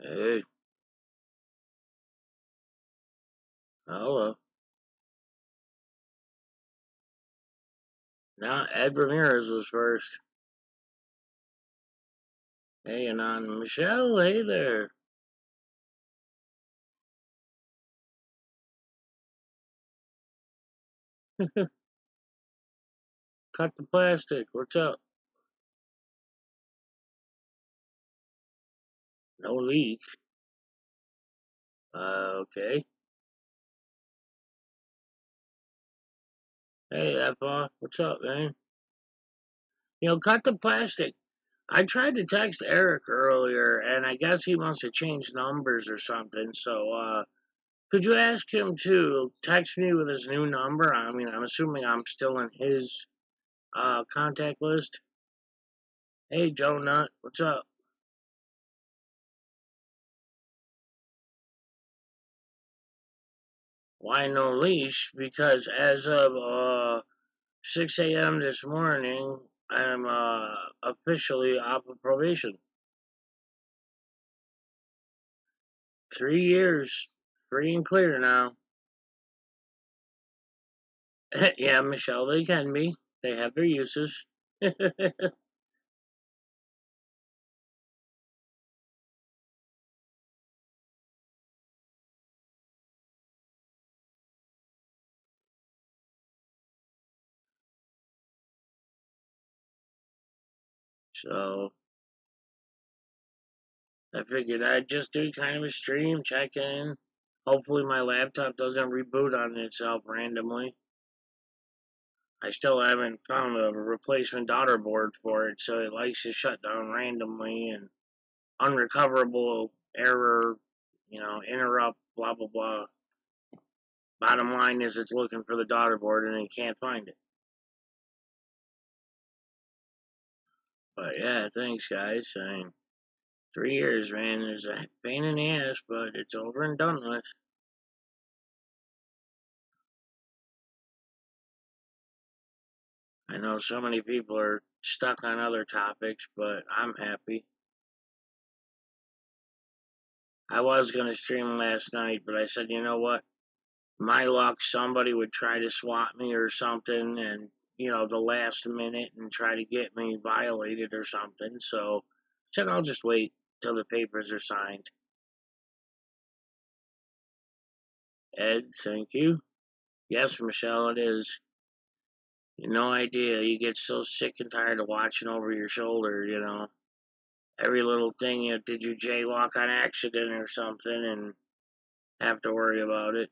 Hey, hello. Now Ed Ramirez was first. Hey, and on Michelle. Hey there. Cut the plastic. What's up? No leak. Okay. Hey, Appa. What's up, man? Cut the plastic. I tried to text Eric earlier, and I guess he must have changed numbers or something. So, could you ask him to text me with his new number? I mean, I'm assuming I'm still in his contact list. Hey, Joe Nut. What's up? Why no leash? Because as of 6 a.m. this morning, I'm officially off of probation. 3 years, free and clear now. Yeah, Michelle, they can be. They have their uses. So I figured I'd just do kind of a stream, check in. Hopefully, my laptop doesn't reboot on itself randomly. I still haven't found a replacement daughter board for it, so it likes to shut down randomly and unrecoverable error, interrupt, blah, blah, blah. Bottom line is it's looking for the daughter board and it can't find it. But yeah, thanks, guys. I mean, 3 years, man, is a pain in the ass, but it's over and done with. I know so many people are stuck on other topics, but I'm happy. I was going to stream last night, but I said, you know what? My luck, somebody would try to swat me or something, and the last minute and try to get me violated or something. So I said I'll just wait till the papers are signed. Ed, thank you. Yes, Michelle, it is. No idea. You get so sick and tired of watching over your shoulder. Every little thing, did you jaywalk on accident or something and have to worry about it?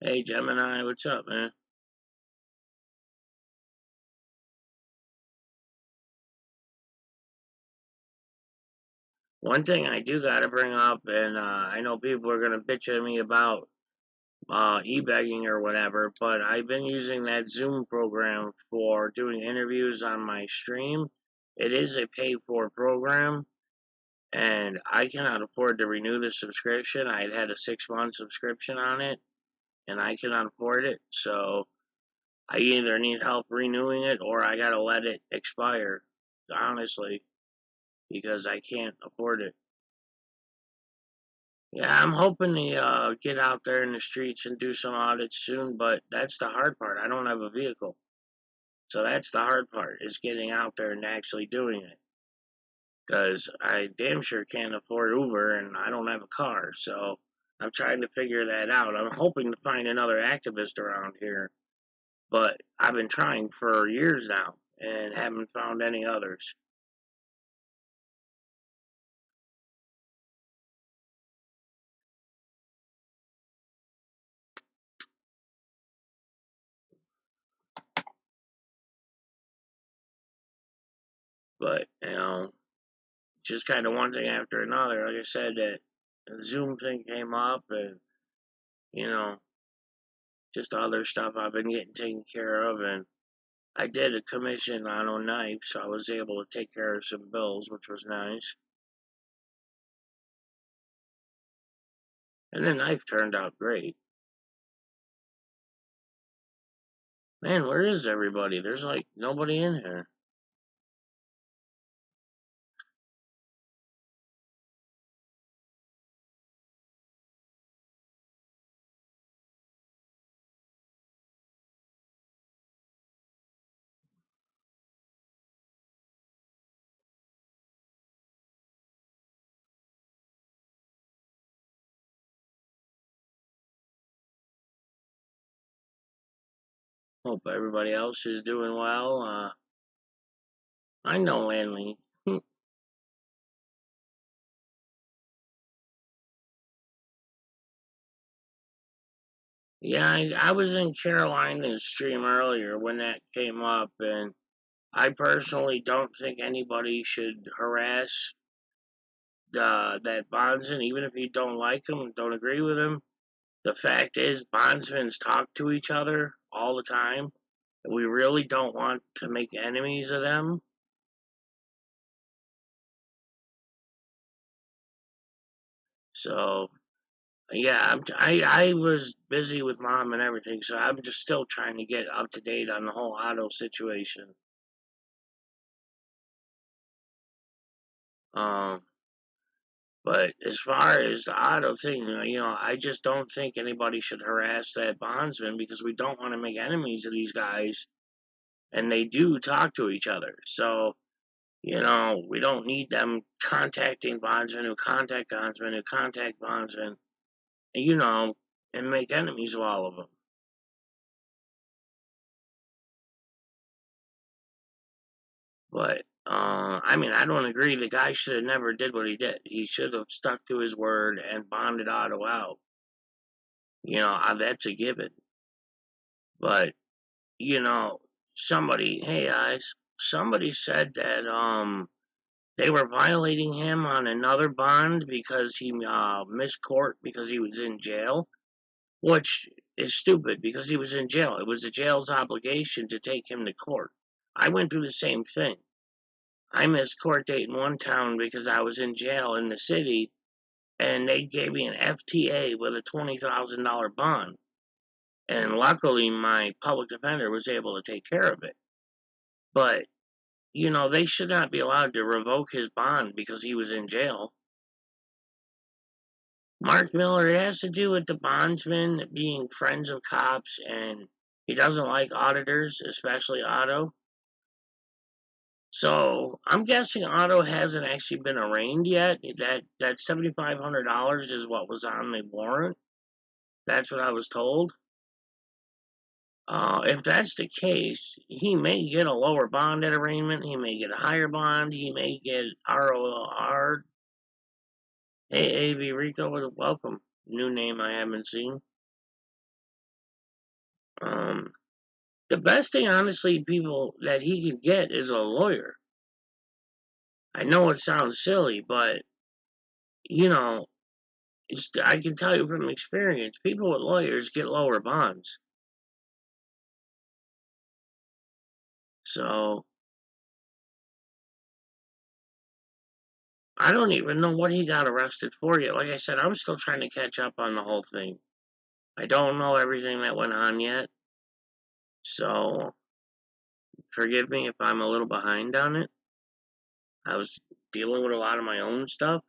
Hey, Gemini, what's up, man? One thing I do got to bring up, and I know people are going to bitch at me about e-begging or whatever, but I've been using that Zoom program for doing interviews on my stream. It is a paid-for program, and I cannot afford to renew the subscription. I had a 6 month subscription on it, and I cannot afford it, so I either need help renewing it or I gotta let it expire, honestly, because I can't afford it. Yeah, I'm hoping to get out there in the streets and do some audits soon, but that's the hard part. I don't have a vehicle. So that's the hard part, is getting out there and actually doing it. Because I damn sure can't afford Uber and I don't have a car. So I'm trying to figure that out. I'm hoping to find another activist around here, but I've been trying for years now and haven't found any others. But, just kind of one thing after another. Like I said, that Zoom thing came up and, you know, just other stuff I've been getting taken care of. And I did a commission on a knife, so I was able to take care of some bills, which was nice. And the knife turned out great. Man, where is everybody? There's like nobody in here. Hope everybody else is doing well. I know Lanley. Yeah, I was in Carolina's stream earlier when that came up, and I personally don't think anybody should harass that bondsman, even if you don't like him, don't agree with him. The fact is, bondsmen talk to each other all the time. We really don't want to make enemies of them. So yeah, I was busy with mom and everything, so I'm just still trying to get up to date on the whole auto situation. Um, but as far as the auto thing, I just don't think anybody should harass that bondsman because we don't want to make enemies of these guys, and they do talk to each other. So we don't need them contacting bondsmen who contact bondsmen who contact bondsmen, you know, and make enemies of all of them. But I mean, I don't agree. The guy should have never did what he did. He should have stuck to his word and bonded Otto out. That's a given. But hey guys, somebody said that they were violating him on another bond because he missed court because he was in jail, which is stupid because he was in jail. It was the jail's obligation to take him to court. I went through the same thing. I missed court date in one town because I was in jail in the city, and they gave me an FTA with a $20,000 bond. And luckily, my public defender was able to take care of it. But, they should not be allowed to revoke his bond because he was in jail. Mark Miller, it has to do with the bondsman being friends of cops, and he doesn't like auditors, especially Otto. So I'm guessing Otto hasn't actually been arraigned yet. That $7,500 is what was on the warrant. That's what I was told. If that's the case, he may get a lower bond at arraignment. He may get a higher bond. He may get ROR. Hey, AV Rico, welcome. New name I haven't seen. Um, the best thing, honestly, people that he could get is a lawyer. I know it sounds silly, but you know, I can tell you from experience, people with lawyers get lower bonds. So I don't even know what he got arrested for yet. Like I said, I'm still trying to catch up on the whole thing. I don't know everything that went on yet. So forgive me if I'm a little behind on it. I was dealing with a lot of my own stuff.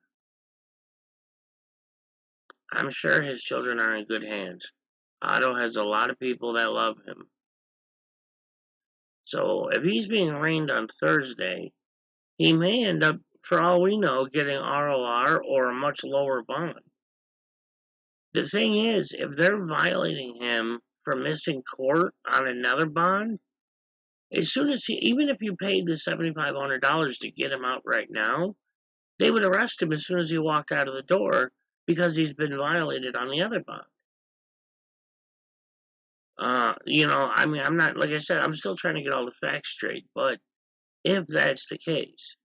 I'm sure his children are in good hands. Otto has a lot of people that love him. So if he's being arraigned on Thursday, he may end up, for all we know, getting ROR or a much lower bond. The thing is, if they're violating him for missing court on another bond, as soon as even if you paid the $7,500 to get him out right now, they would arrest him as soon as he walked out of the door because he's been violated on the other bond. I mean, I'm not, like I said, I'm still trying to get all the facts straight, but if that's the case,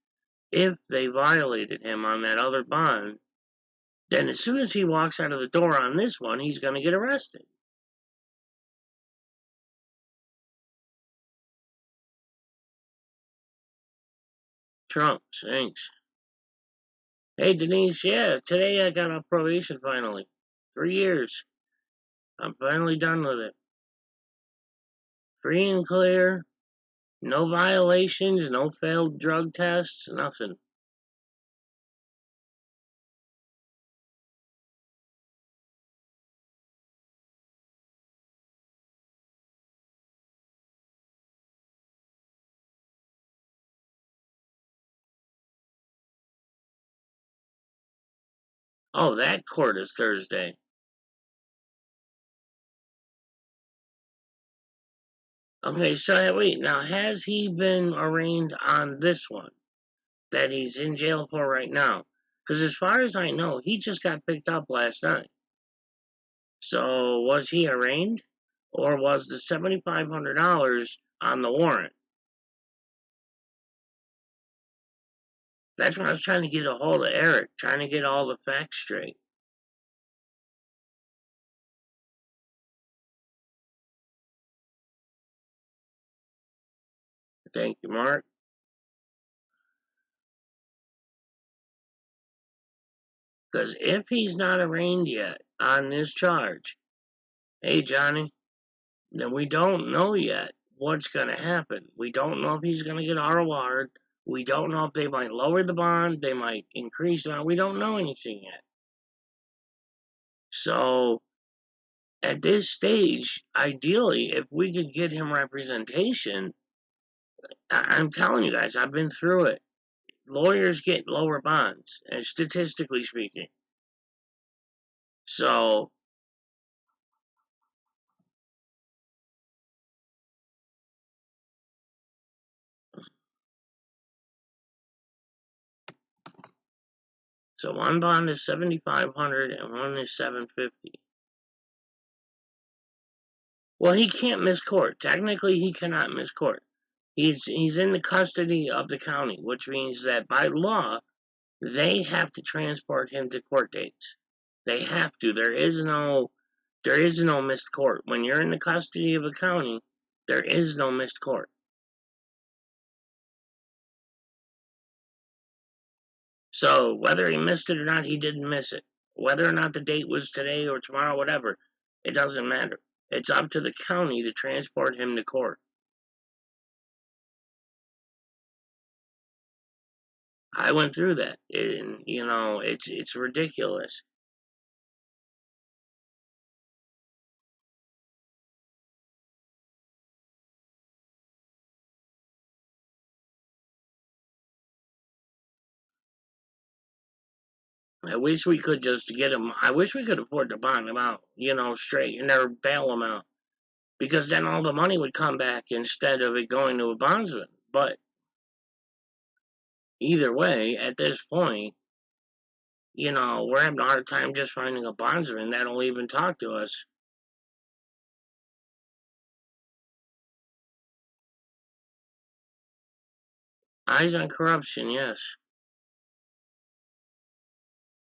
if they violated him on that other bond, then as soon as he walks out of the door on this one, he's going to get arrested. Trump, thanks. Hey, Denise, yeah, today I got off probation finally. 3 years. I'm finally done with it. Free and clear. No violations, no failed drug tests, nothing. Oh, that court is Thursday. Okay, so wait, now has he been arraigned on this one that he's in jail for right now? Because as far as I know, he just got picked up last night. So was he arraigned, or was the $7,500 on the warrant? That's when I was trying to get a hold of Eric, trying to get all the facts straight. Thank you, Mark. Because if he's not arraigned yet on this charge, hey, Johnny, then we don't know yet what's going to happen. We don't know if he's going to get ROR'd. We don't know if they might lower the bond, they might increase the bond. We don't know anything yet. So, at this stage, ideally, if we could get him representation, I'm telling you guys, I've been through it. Lawyers get lower bonds, statistically speaking. So, one bond is 7,500 and one is 750. Well, he can't miss court. Technically, he cannot miss court. He's in the custody of the county, which means that by law, they have to transport him to court dates. They have to. There is no missed court. When you're in the custody of a county, there is no missed court. So whether he missed it or not, he didn't miss it. Whether or not the date was today or tomorrow, whatever, it doesn't matter. It's up to the county to transport him to court. I went through that, and it's ridiculous. I wish we could just get him. I wish we could afford to bond him out, straight, and never bail him out, because then all the money would come back instead of it going to a bondsman. But either way, at this point, we're having a hard time just finding a bondsman that'll even talk to us. Eyes on corruption, yes.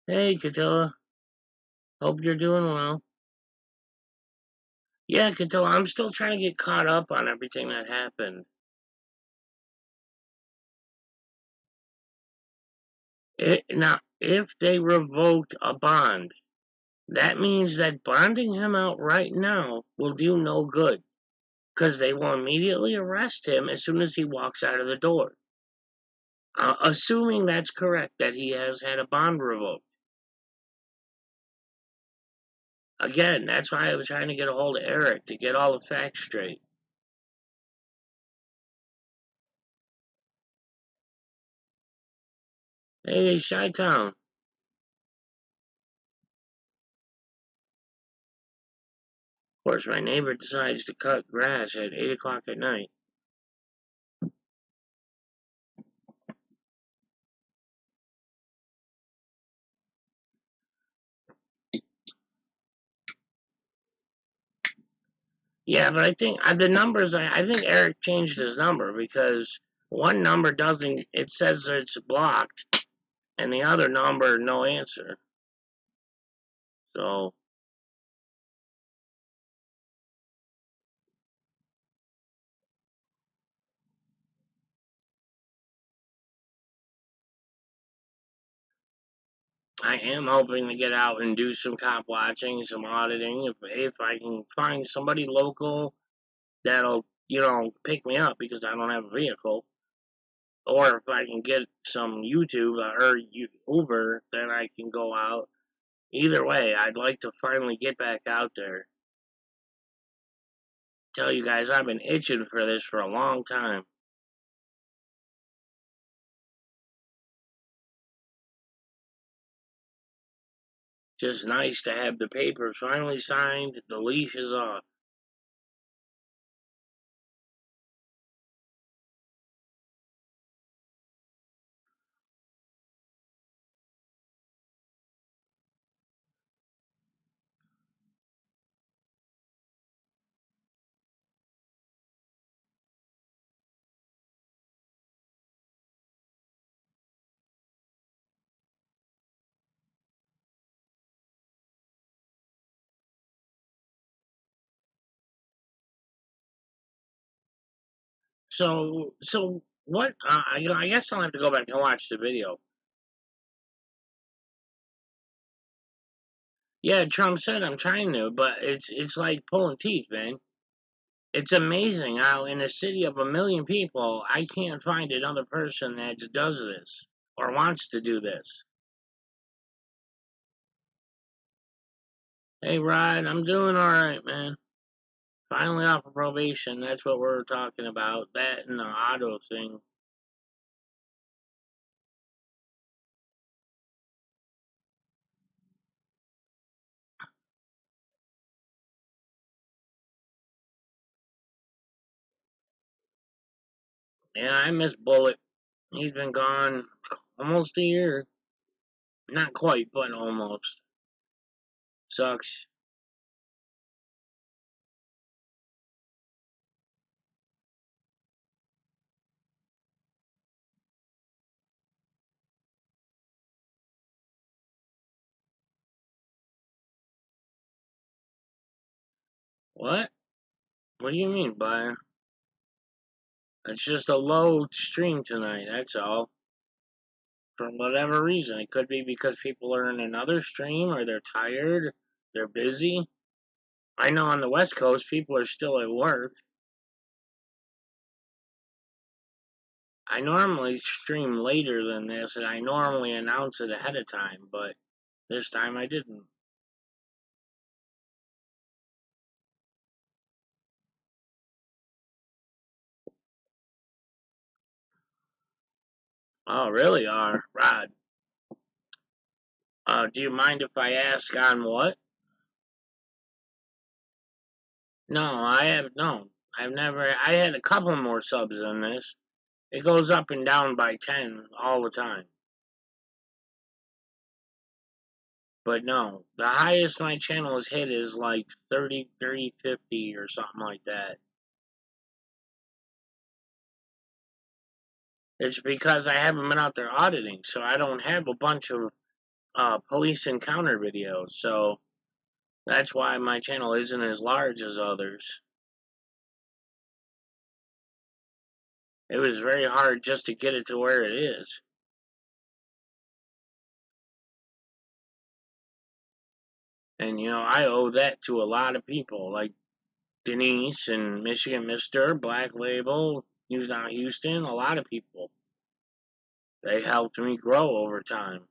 Hey, Catilla. Hope you're doing well. Yeah, Catilla, I'm still trying to get caught up on everything that happened. Now, if they revoked a bond, that means that bonding him out right now will do no good, because they will immediately arrest him as soon as he walks out of the door. Assuming that's correct, that he has had a bond revoked. Again, that's why I was trying to get a hold of Eric to get all the facts straight. Hey, Chi-Town. Of course, my neighbor decides to cut grass at 8 o'clock at night. Yeah, but I think the numbers, I think Eric changed his number, because one number doesn't, it says it's blocked, and the other number, no answer. So, I am hoping to get out and do some cop watching, some auditing, if I can find somebody local that'll, pick me up, because I don't have a vehicle. Or if I can get some YouTube or Uber, then I can go out. Either way, I'd like to finally get back out there. Tell you guys, I've been itching for this for a long time. Just nice to have the papers finally signed. The leash is off. So what? I guess I'll have to go back and watch the video. Yeah, Trump said I'm trying to, but it's like pulling teeth, man. It's amazing how in a city of 1 million people, I can't find another person that does this or wants to do this. Hey, Rod, I'm doing all right, man. Finally off of probation. That's what we're talking about. That and the auto thing. Yeah, I miss Bullet. He's been gone almost a year. Not quite, but almost. Sucks. What? What do you mean, by? It's just a low stream tonight, that's all. For whatever reason. It could be because people are in another stream or they're tired, they're busy. I know on the West Coast people are still at work. I normally stream later than this and I normally announce it ahead of time, but this time I didn't. Oh, really? Rod. Do you mind if I ask on what? No, I have no. I've never. I had a couple more subs than this. It goes up and down by 10 all the time. But no, the highest my channel has hit is like 30, 30, 50 or something like that. It's because I haven't been out there auditing, so I don't have a bunch of police encounter videos. So that's why my channel isn't as large as others. It was very hard just to get it to where it is. And, I owe that to a lot of people, like Denise and Michigan Mister, Black Label, News Now Houston, a lot of people. They helped me grow over time.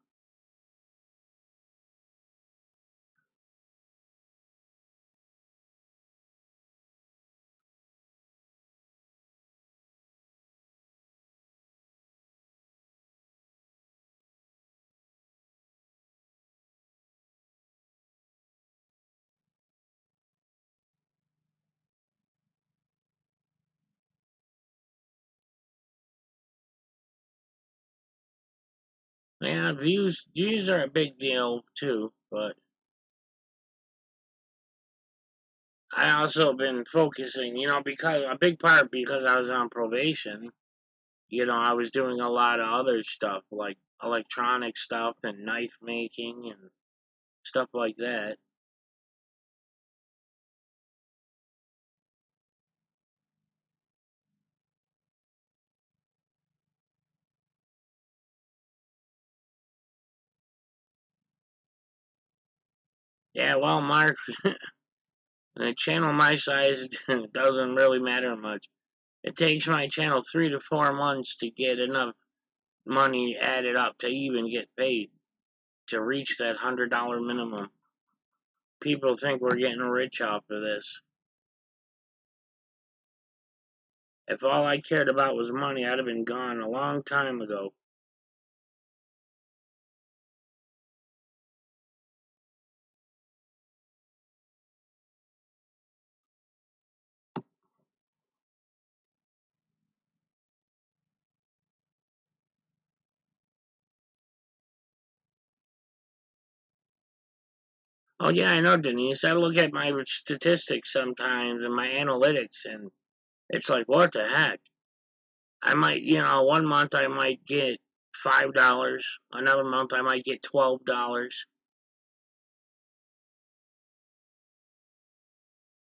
Yeah, views are a big deal too, but I also been focusing, because a big part because I was on probation, I was doing a lot of other stuff like electronic stuff and knife making and stuff like that. Yeah, well, Mark, a channel my size doesn't really matter much. It takes my channel 3 to 4 months to get enough money added up to even get paid to reach that $100 minimum. People think we're getting rich off of this. If all I cared about was money, I'd have been gone a long time ago. Oh, yeah, I know, Denise. I look at my statistics sometimes and my analytics, and it's like, what the heck? I might, 1 month I might get $5, another month I might get $12.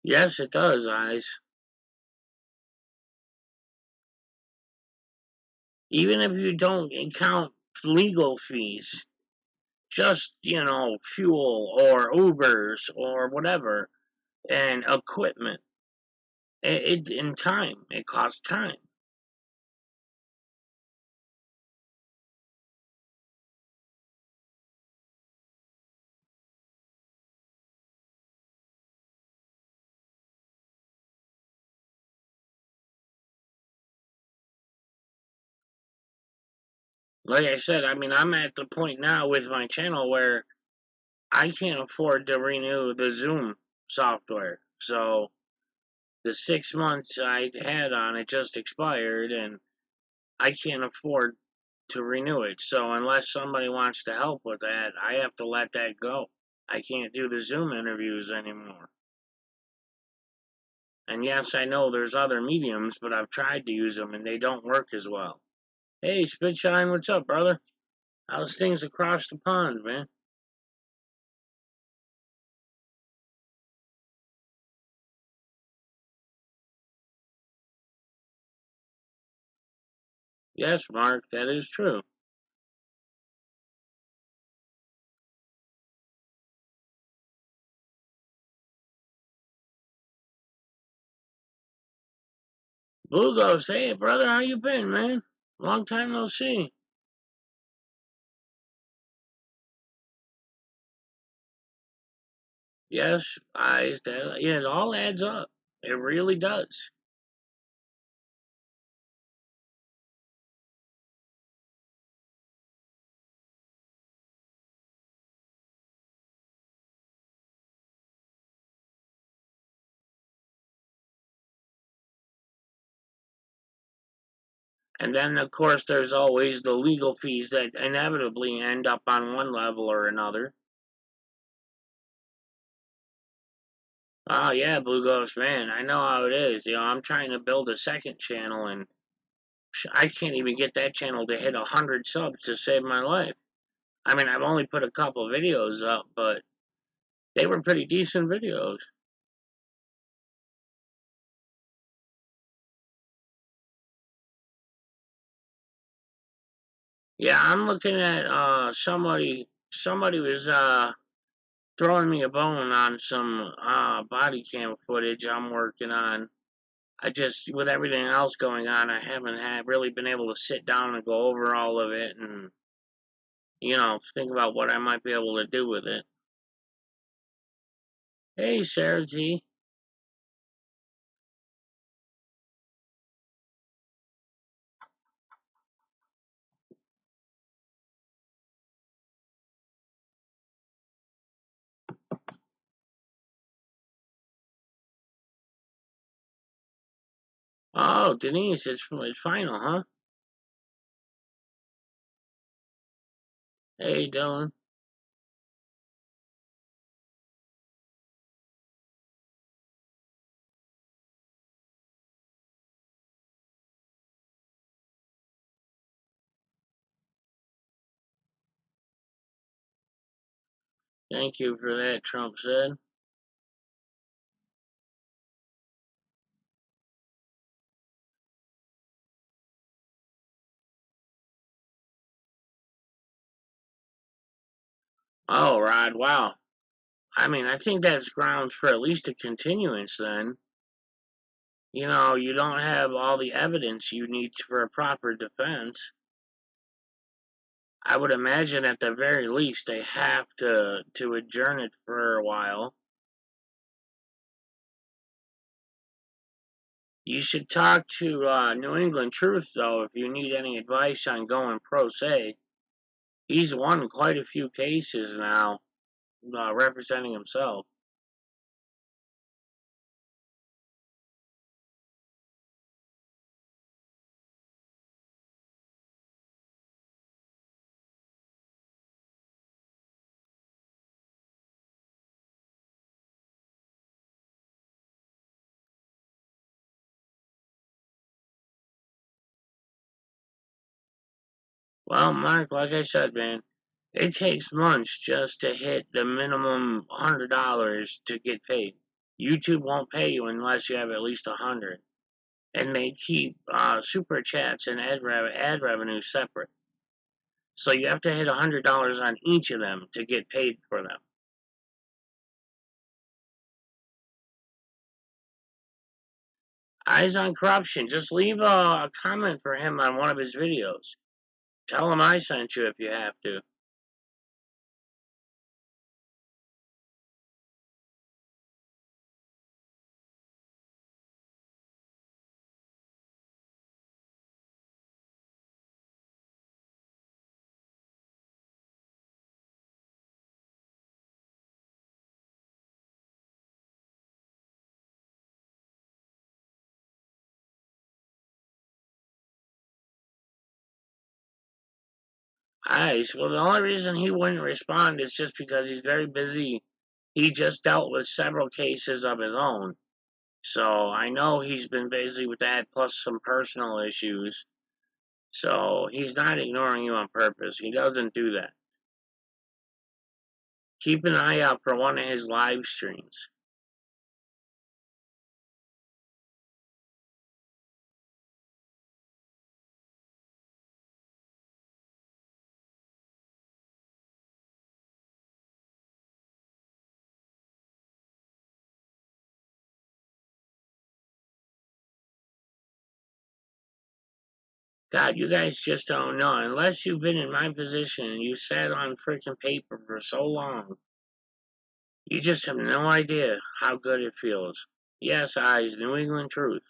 Yes, it does, Eyes. Even if you don't count legal fees, just, fuel or Ubers or whatever, and equipment. In time, it costs time. Like I said, I mean, I'm at the point now with my channel where I can't afford to renew the Zoom software. So the 6 months I had on it just expired, and I can't afford to renew it. So unless somebody wants to help with that, I have to let that go. I can't do the Zoom interviews anymore. And yes, I know there's other mediums, but I've tried to use them and they don't work as well. Hey, Spitshine, what's up, brother? How's things across the pond, man? Yes, Mark, that is true. Blue Ghost, hey, brother, how you been, man? Long time no see. Yes, yeah, it all adds up. It really does. And then, of course, there's always the legal fees that inevitably end up on one level or another. Oh, yeah, Blue Ghost, man, I know how it is. I'm trying to build a second channel, and I can't even get that channel to hit 100 subs to save my life. I mean, I've only put a couple videos up, but they were pretty decent videos. Yeah, I'm looking at somebody was throwing me a bone on some body cam footage I'm working on. I just, with everything else going on, I haven't had really been able to sit down and go over all of it and think about what I might be able to do with it. Hey, Sarah G. Oh, Denise, it's final, huh? Hey, Dylan. Thank you for that, Trump said. Oh, Rod, wow. I mean, I think that's grounds for at least a continuance then. You don't have all the evidence you need for a proper defense. I would imagine at the very least they have to adjourn it for a while. You should talk to New England Truth though if you need any advice on going pro se. He's won quite a few cases now, representing himself. Well, Mark, like I said, man, it takes months just to hit the minimum $100 to get paid. YouTube won't pay you unless you have at least 100. and they keep super chats and ad revenue separate. So you have to hit $100 on each of them to get paid for them. Eyes on Corruption. Just leave a comment for him on one of his videos. Tell him I sent you if you have to. Eyes. Well, the only reason he wouldn't respond is just because he's very busy. He just dealt with several cases of his own. So I know he's been busy with that, plus some personal issues. So he's not ignoring you on purpose. He doesn't do that. Keep an eye out for one of his live streams. God, you guys just don't know. Unless you've been in my position and you sat on freaking paper for so long, you just have no idea how good it feels. Yes, eyes, New England truth.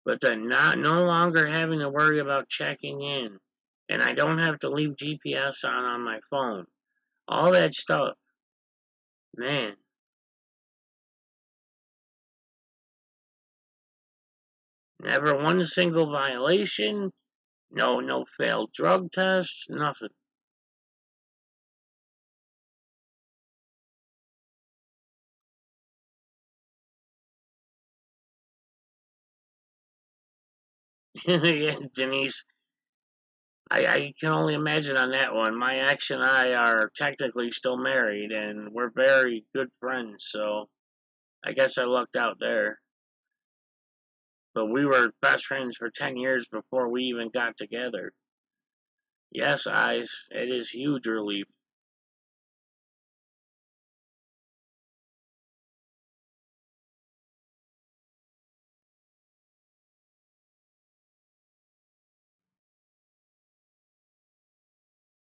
But then not no longer having to worry about checking in. And I don't have to leave GPS on my phone. All that stuff. Man. Never one single violation. No failed drug tests. Nothing. Yeah, Denise. I can only imagine on that one. My ex and I are technically still married, and we're very good friends, so I guess I lucked out there. But we were best friends for 10 years before we even got together. Yes, eyes, it is huge relief.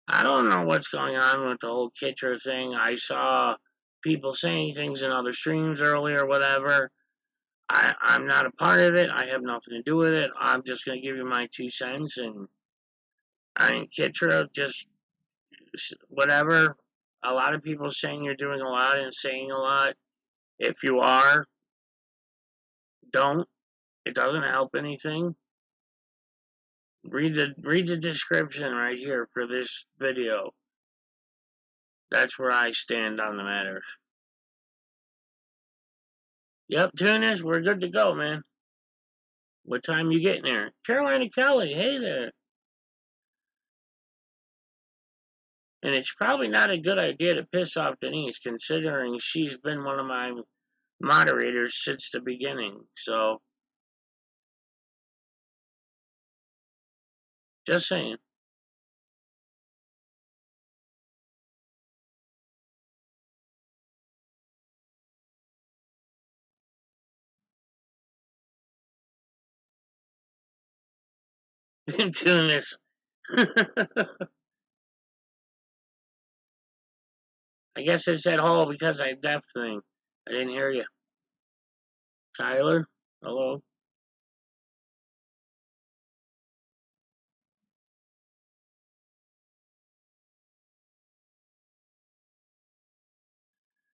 I don't know what's going on with the whole Kitcher thing. I saw people saying things in other streams earlier, whatever. I'm not a part of it. I have nothing to do with it. I'm just going to give you my 2 cents. And I mean, Kitra, just whatever. A lot of people saying you're doing a lot and saying a lot. If you are, don't. It doesn't help anything. Read the description right here for this video. That's where I stand on the matter. Yep, Tunis, we're good to go, man. What time you getting there? Carolina Kelly, hey there. And it's probably not a good idea to piss off Denise, considering she's been one of my moderators since the beginning. So, just saying. Tunis. I guess it's that whole because I'm deaf thing. I didn't hear you. Tyler? Hello?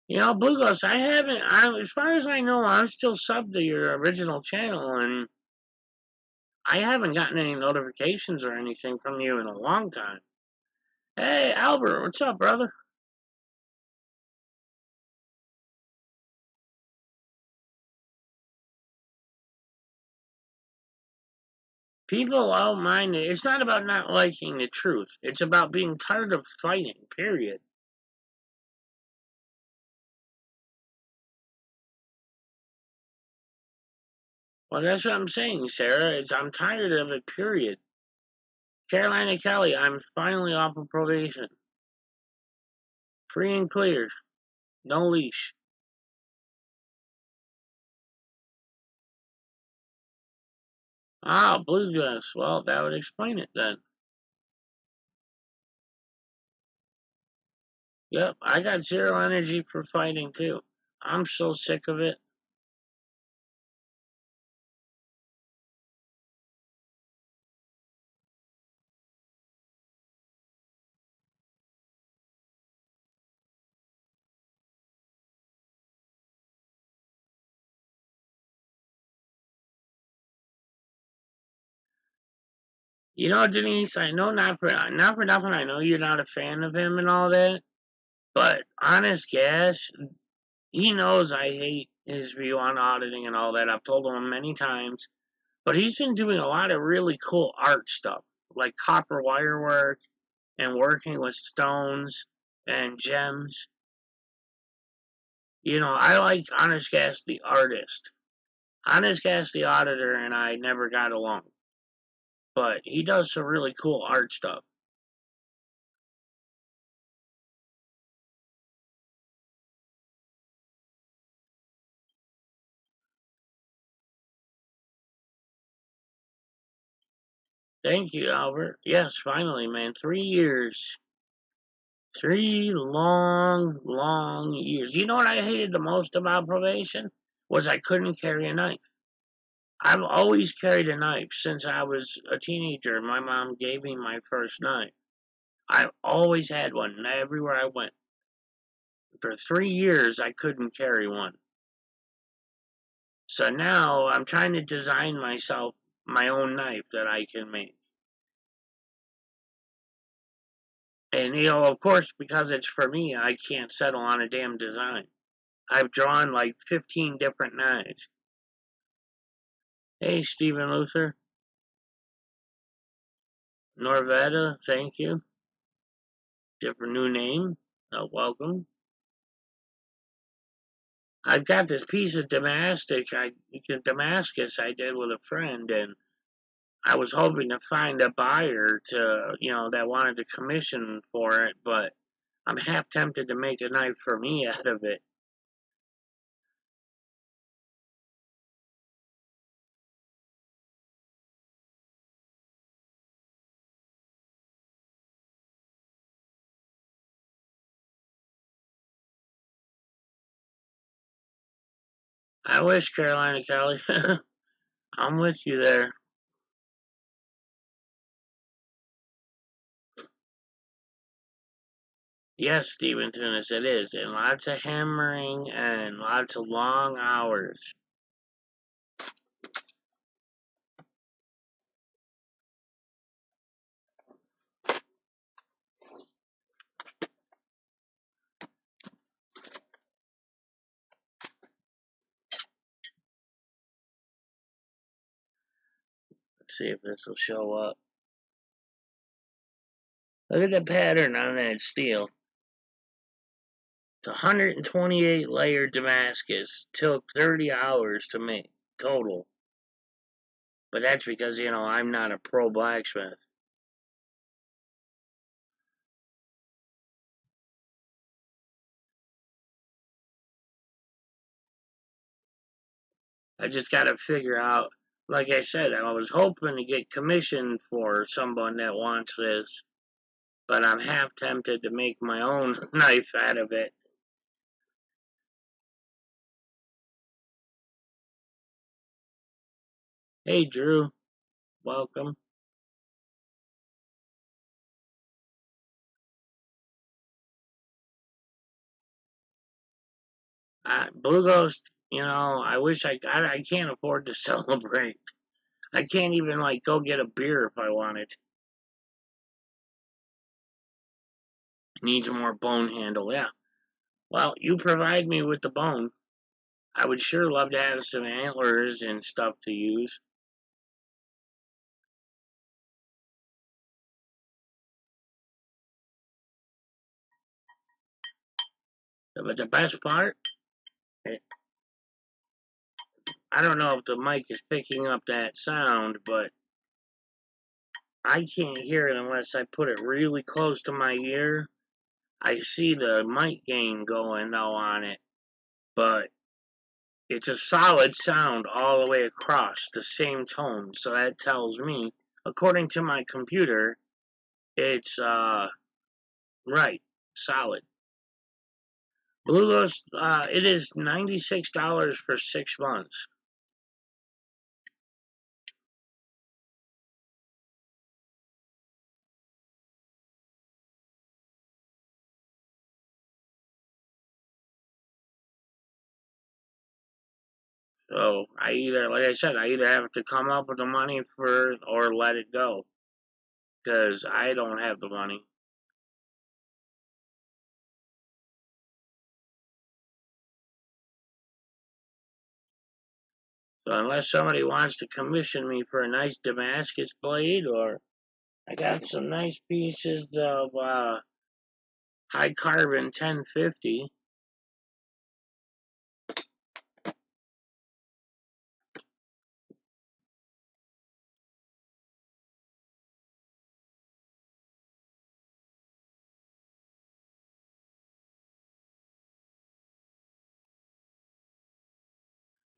You know, Blue Ghost, I haven't, as far as I know, I'm still subbed to your original channel, and I haven't gotten any notifications or anything from you in a long time. Hey, Albert, what's up, brother? People don't mind it. It's not about not liking the truth. It's about being tired of fighting, period. Well, that's what I'm saying, Sarah. I'm tired of it, period. Carolina Kelly, I'm finally off of probation. Free and clear. No leash. Ah, blue dress. Well, that would explain it then. Yep, I got zero energy for fighting too. I'm so sick of it. You know, Denise, I know not for nothing. I know you're not a fan of him and all that, but honest gas, he knows I hate his view on auditing and all that. I've told him many times, but he's been doing a lot of really cool art stuff, like copper wire work and working with stones and gems. You know, I like Honest Gas the artist. Honest Gas the auditor and I never got along, but he does some really cool art stuff. Thank you, Albert. Yes, finally, man. 3 years. 3 long, long years. You know what I hated the most about probation? Was I couldn't carry a knife. I've always carried a knife since I was a teenager. My mom gave me my first knife. I've always had one everywhere I went. For 3 years, I couldn't carry one. So now I'm trying to design myself my own knife that I can make. And, of course, because it's for me, I can't settle on a damn design. I've drawn like 15 different knives. Hey, Stephen Luther. Norvetta, thank you. Different new name. Welcome. I've got this piece of Damascus I did with a friend, and I was hoping to find a buyer that wanted to commission for it, but I'm half tempted to make a knife for me out of it. I wish, Carolina Kelly. I'm with you there. Yes, Stephen Tunis, it is. And lots of hammering and lots of long hours. Let's see if this will show up. Look at the pattern on that steel. It's 128 layer Damascus. Took 30 hours to make total. But that's because, I'm not a pro blacksmith. I just got to figure out, like I said, I was hoping to get commissioned for someone that wants this, but I'm half tempted to make my own knife out of it. Hey, Drew, welcome. Blue Ghost, I wish I can't afford to celebrate. I can't even, like, go get a beer if I wanted. Needs more bone handle, yeah. Well, you provide me with the bone. I would sure love to have some antlers and stuff to use. But the best part, I don't know if the mic is picking up that sound, but I can't hear it unless I put it really close to my ear. I see the mic gain going though on it, but it's a solid sound all the way across, the same tone. So that tells me, according to my computer, it's right, solid. Blue Ghost, it is $96 for 6 months. So I either, like I said, I either have to come up with the money for or let it go because I don't have the money. So unless somebody wants to commission me for a nice Damascus blade, or I got some nice pieces of high carbon 1050.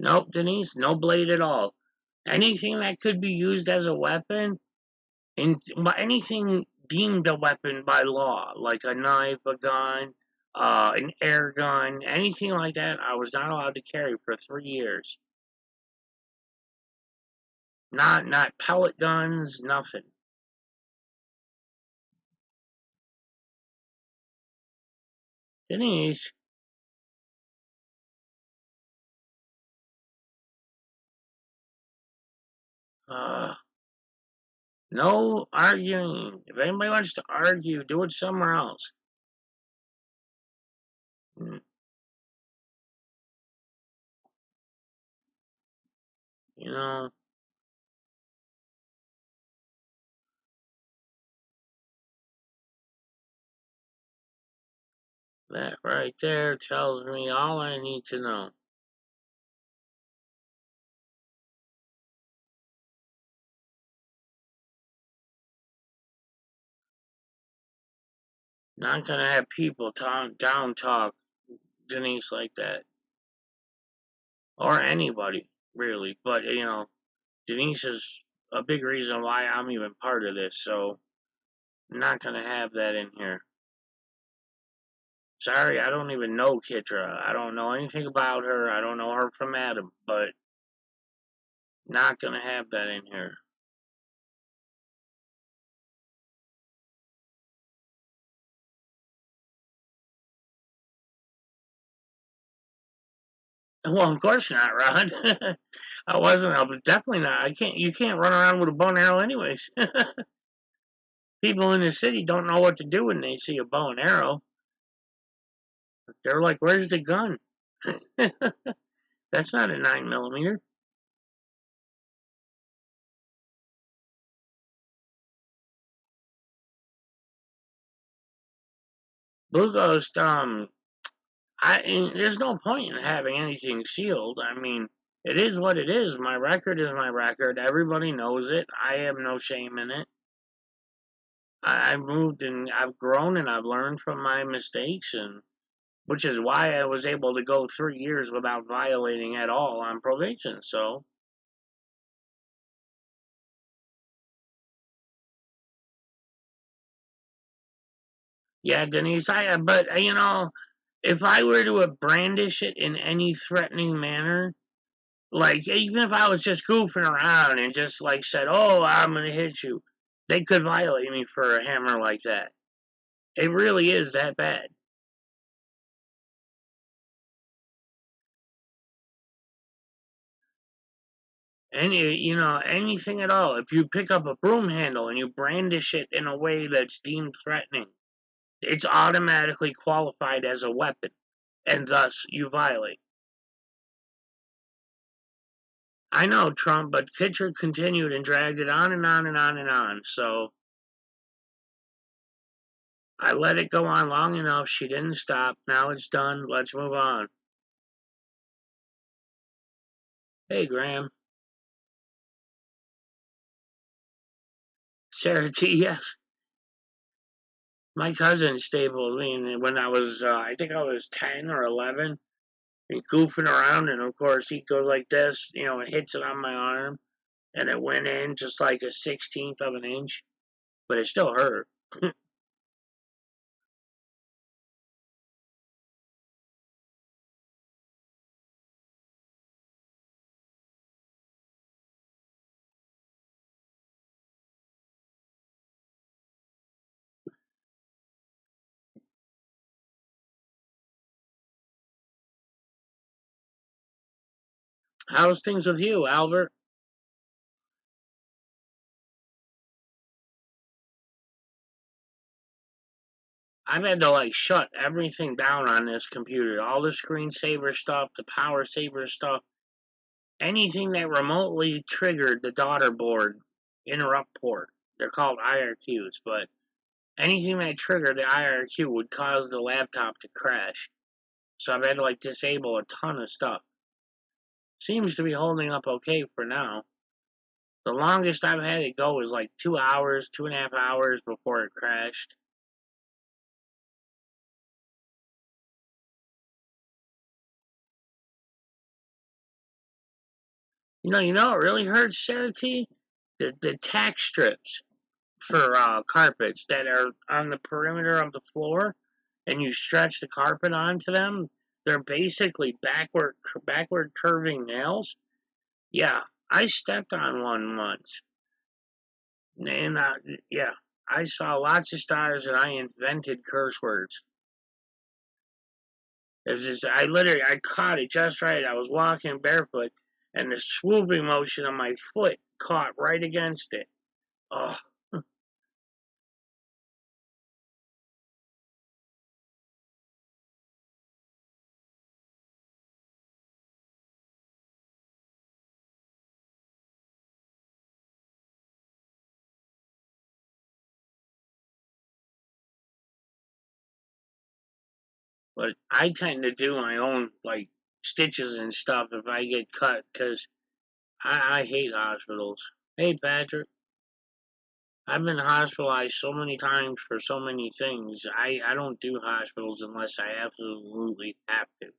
Nope, Denise, no blade at all. Anything that could be used as a weapon, and anything deemed a weapon by law, like a knife, a gun, an air gun, anything like that, I was not allowed to carry for 3 years. Not pellet guns, nothing. Denise, uh, no arguing. If anybody wants to argue, do it somewhere else. Mm, You know, that right there tells me all I need to know. Not gonna have people down talk Denise like that, or anybody really. But Denise is a big reason why I'm even part of this. So I'm not gonna have that in here. Sorry, I don't even know Kitra. I don't know anything about her. I don't know her from Adam, but not gonna have that in here. Well, of course not, Rod. I wasn't. I was definitely not. I can't. You can't run around with a bow and arrow, anyways. People in the city don't know what to do when they see a bow and arrow. They're like, "Where's the gun?" That's not a 9 millimeter. Blue Ghost. There's no point in having anything sealed. I mean, it is what it is. My record is my record. Everybody knows it. I have no shame in it. I've moved and I've grown and I've learned from my mistakes, and which is why I was able to go 3 years without violating at all on probation. So yeah, Denise, but if I were to brandish it in any threatening manner, like even if I was just goofing around and just like said, "Oh, I'm gonna hit you," they could violate me for a hammer like that. It really is that bad. Anything at all. If you pick up a broom handle and you brandish it in a way that's deemed threatening, it's automatically qualified as a weapon, and thus you violate. I know, Trump, but Kitcher continued and dragged it on and on and on and on. So I let it go on long enough. She didn't stop. Now it's done. Let's move on. Hey, Graham. Sarah T, yes. My cousin stapled me when I was, I think I was 10 or 11, and goofing around, and of course he goes like this, and hits it on my arm, and it went in just like a 16th of an inch, but it still hurt. How's things with you, Albert? I've had to like shut everything down on this computer. All the screensaver stuff, the power saver stuff, anything that remotely triggered the daughter board interrupt port. They're called IRQs, but anything that triggered the IRQ would cause the laptop to crash. So I've had to like disable a ton of stuff. Seems to be holding up okay for now. The longest I've had it go was like 2 hours, 2.5 hours before it crashed. It really hurts, Sarah T? The tack strips for carpets that are on the perimeter of the floor, and you stretch the carpet onto them. They're basically backward curving nails. Yeah, I stepped on one once, and yeah, I saw lots of stars, and I invented curse words. It was just, I caught it just right. I was walking barefoot, and the swooping motion of my foot caught right against it. Oh, but I tend to do my own like stitches and stuff if I get cut because I hate hospitals. Hey, Patrick. I've been hospitalized so many times for so many things. I don't do hospitals unless I absolutely have to.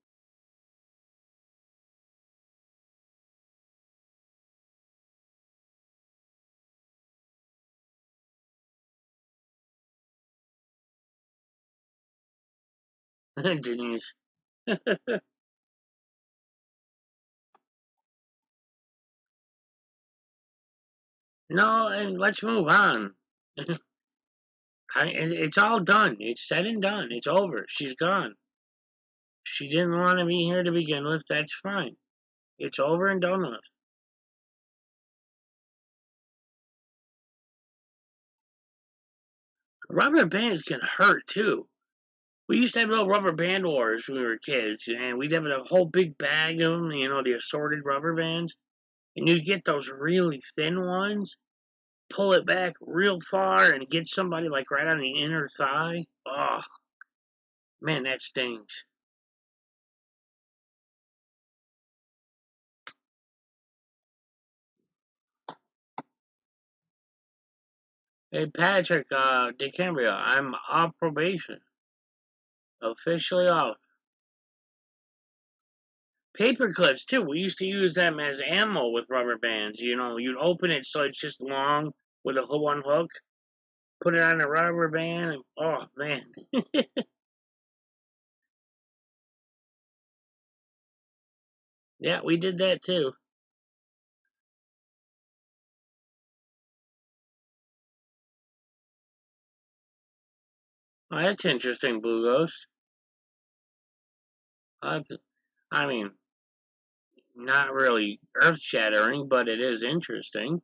Denise. No, and let's move on. It's all done. It's said and done. It's over. She's gone. She didn't want to be here to begin with. That's fine. It's over and done with. Rubber bands can hurt too. We used to have little rubber band wars when we were kids, and we'd have a whole big bag of them, the assorted rubber bands. And you'd get those really thin ones, pull it back real far, and get somebody like right on the inner thigh. Oh, man, that stings. Hey, Patrick, DeCambria, I'm off probation. Officially off. Paper clips, too. We used to use them as ammo with rubber bands. You'd open it so it's just long with a one hook, put it on a rubber band, and, oh, man. Yeah, we did that, too. Oh, that's interesting, Blue Ghost. That's, I mean, not really earth shattering, but it is interesting.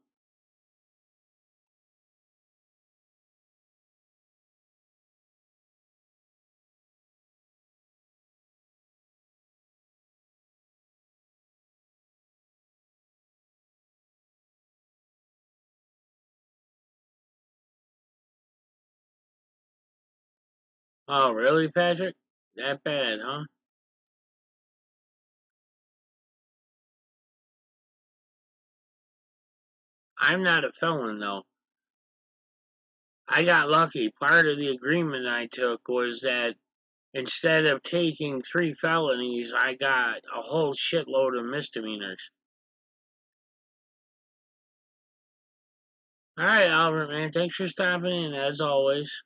Oh, really, Patrick? That bad, huh? I'm not a felon, though. I got lucky. Part of the agreement I took was that instead of taking 3 felonies, I got a whole shitload of misdemeanors. Alright, Albert, man. Thanks for stopping in, as always.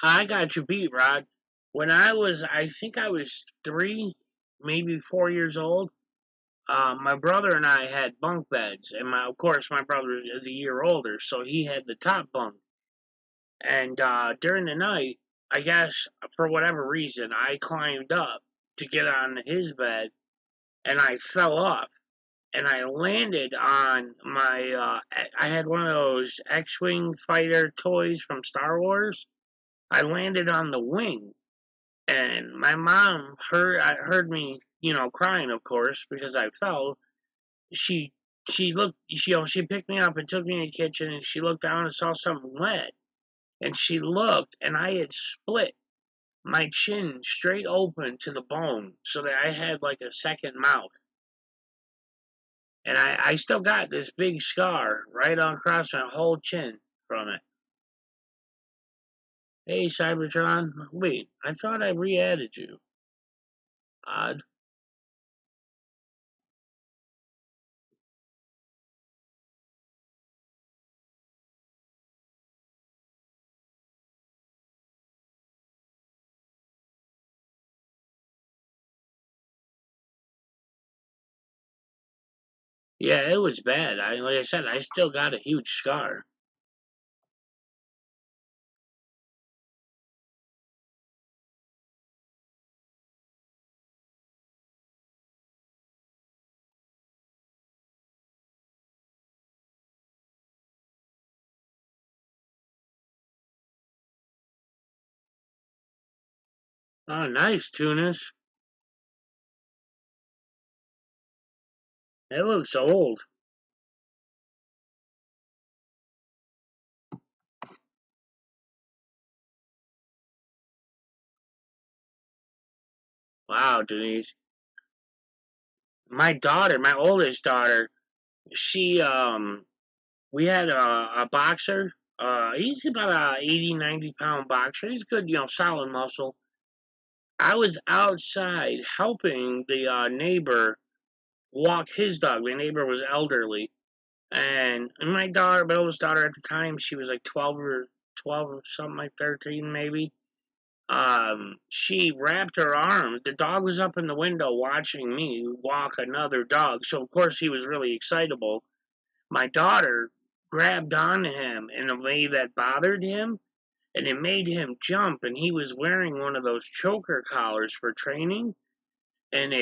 I got you beat, Rod. I think I was 3, maybe 4 years old. My brother and I had bunk beds, and of course, my brother is a year older, so he had the top bunk. And during the night, I guess for whatever reason, I climbed up to get on his bed, and I fell off, and I landed on my. I had one of those X-wing fighter toys from Star Wars. I landed on the wing, and my mom heard me, crying, of course, because I fell. She she looked, she picked me up and took me in the kitchen, and she looked down and saw something wet, and she looked, and I had split my chin straight open to the bone, so that I had like a second mouth, and I still got this big scar right across my whole chin from it. Hey, Cybertron, wait, I thought I re-added you. Odd. Yeah, it was bad. Like I said, I still got a huge scar. Oh, nice, Tunis. It looks old. Wow, Denise. My oldest daughter, she we had a boxer. He's about a 80, 90 pound boxer. He's good, solid muscle. I was outside helping the neighbor walk his dog. My neighbor was elderly, and my oldest daughter at the time, she was like 12 or something, like 13 maybe. She wrapped her arm. The dog was up in the window watching me walk another dog, so of course he was really excitable. My daughter grabbed onto him in a way that bothered him, and it made him jump. And he was wearing one of those choker collars for training, and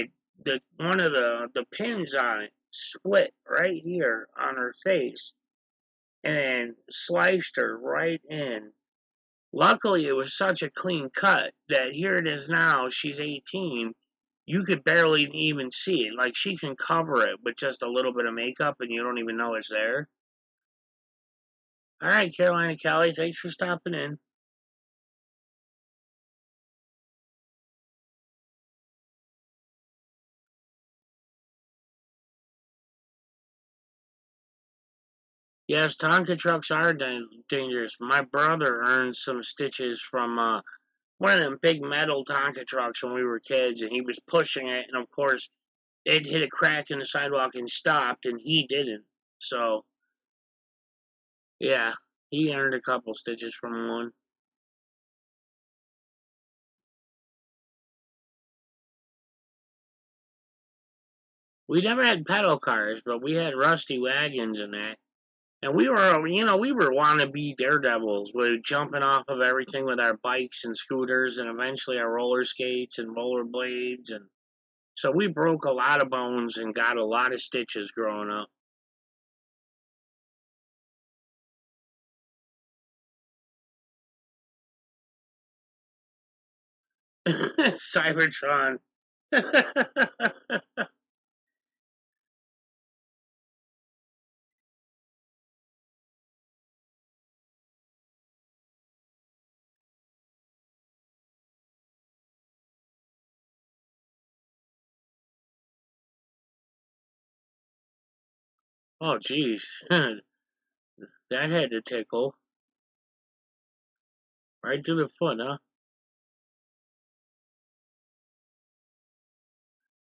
the one of the pins on it split right here on her face and sliced her right in. Luckily, it was such a clean cut that here it is now. She's 18. You could barely even see it. Like, she can cover it with just a little bit of makeup, and you don't even know it's there. All right, Carolina Kelly, thanks for stopping in. Yes, Tonka trucks are dangerous. My brother earned some stitches from one of them big metal Tonka trucks when we were kids, and he was pushing it, and of course, it hit a crack in the sidewalk and stopped, and he didn't. So, yeah, he earned a couple stitches from one. We never had pedal cars, but we had rusty wagons and that. And we were wannabe daredevils. We were jumping off of everything with our bikes and scooters, and eventually our roller skates and roller blades. And So we broke a lot of bones and got a lot of stitches growing up. Cybertron. Oh, jeez. That had to tickle. Right through the foot, huh?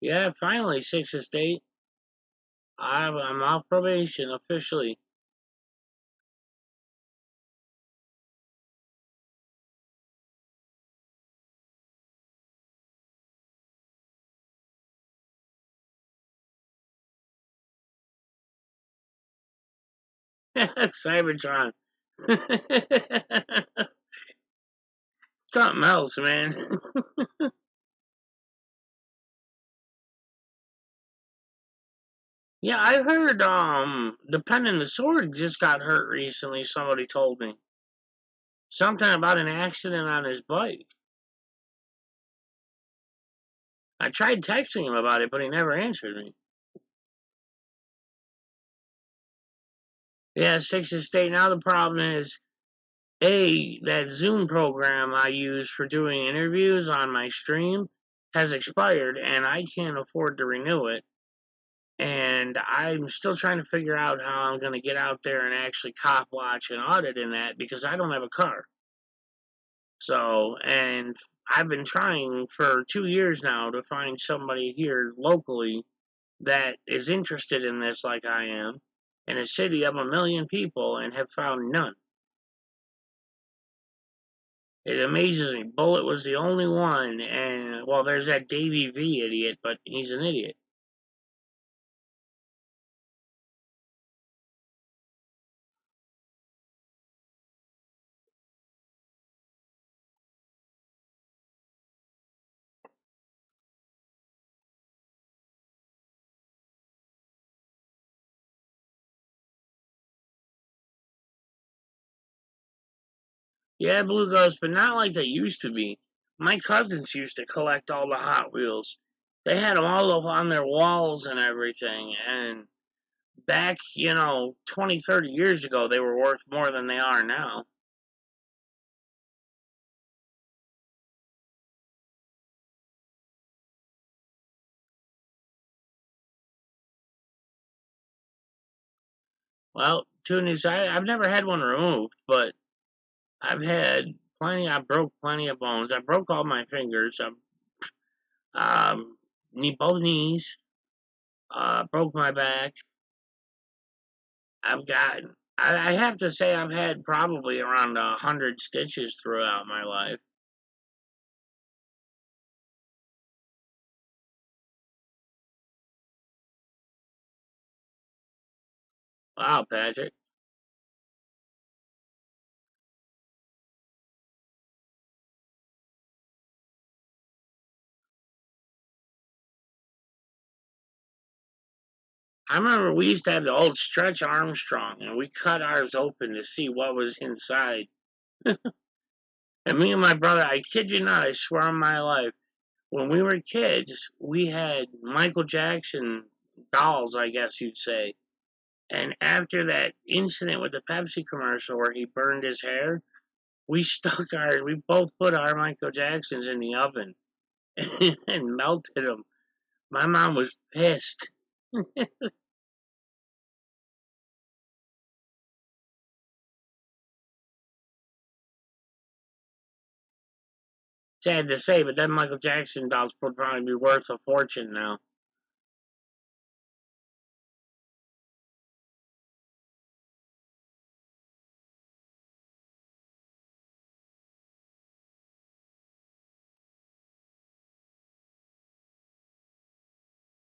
Yeah, finally, 6th estate. I'm off probation officially. Cybertron. Something else, man. Yeah, I heard the pen and the sword just got hurt recently, somebody told me. Something about an accident on his bike. I tried texting him about it, but he never answered me. Yeah, 6th estate. Now the problem is, that Zoom program I use for doing interviews on my stream has expired, and I can't afford to renew it. And I'm still trying to figure out how I'm going to get out there and actually cop watch and audit in that because I don't have a car. So, and I've been trying for 2 years now to find somebody here locally that is interested in this like I am in a city of 1 million people and have found none. It amazes me. Bullet was the only one, and well, there's that Davey V idiot, but he's an idiot. Yeah, Blue Ghost, but not like they used to be. My cousins used to collect all the Hot Wheels. They had them all up on their walls and everything, and back, 20, 30 years ago, they were worth more than they are now. Well, Tunis, I've never had one removed, but I've had plenty. I broke plenty of bones. I broke all my fingers. Both knees. Broke my back. I've got. I have to say I've had probably around 100 stitches throughout my life. Wow, Patrick. I remember we used to have the old Stretch Armstrong, and we cut ours open to see what was inside. And me and my brother, I kid you not, I swear on my life, when we were kids, we had Michael Jackson dolls, I guess you'd say. And after that incident with the Pepsi commercial where he burned his hair, we both put our Michael Jacksons in the oven and melted them. My mom was pissed. Sad to say, but that Michael Jackson dolls would probably be worth a fortune now.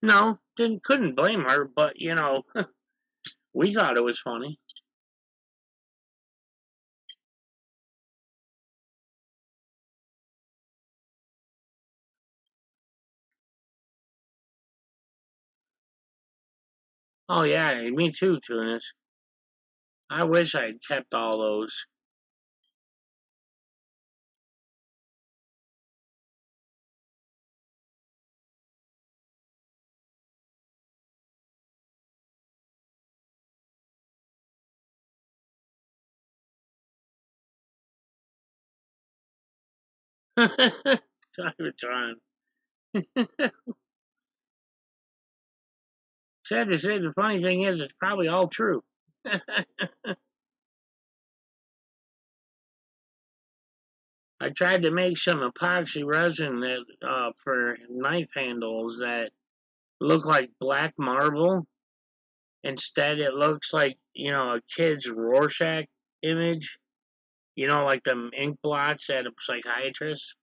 No, didn't couldn't blame her, but we thought it was funny. Oh yeah, me too, Tunis. I wish I had kept all those. Cybertron. Sad to say, the funny thing is, it's probably all true. I tried to make some epoxy resin that for knife handles that look like black marble. Instead, it looks like a kid's Rorschach image. Like the ink blots at a psychiatrist.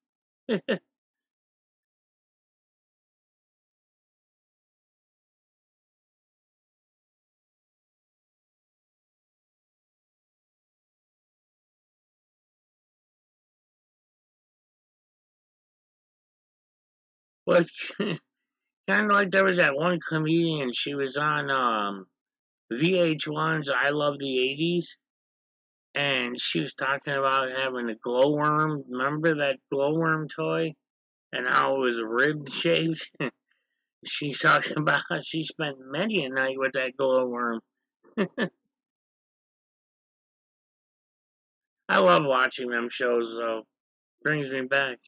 Well, it's kind of like there was that one comedian. She was on VH1's I Love the '80s, and she was talking about having a glowworm. Remember that glowworm toy and how it was rib shaped? She's talking about how she spent many a night with that glowworm. I love watching them shows, though. Brings me back.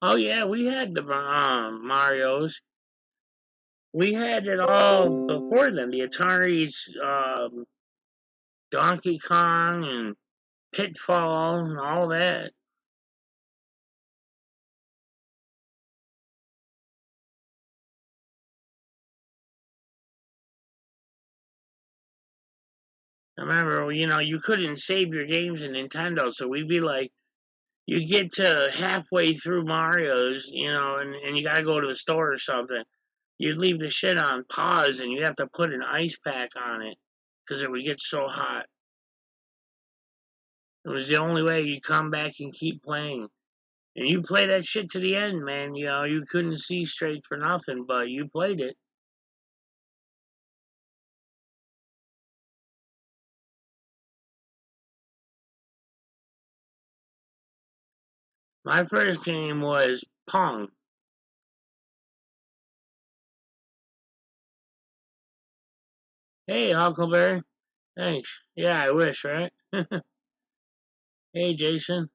Oh yeah, we had the Mario's. We had it all before then. The Atari's Donkey Kong and Pitfall and all that. I remember, you couldn't save your games in Nintendo, so we'd be like, you get to halfway through Mario's, and you gotta go to the store or something. You'd leave the shit on pause, and you have to put an ice pack on it because it would get so hot. It was the only way you come back and keep playing. And you play that shit to the end, man. You couldn't see straight for nothing, but you played it. My first game was Pong. Hey, Huckleberry. Thanks. Yeah, I wish, right? Hey, Jason.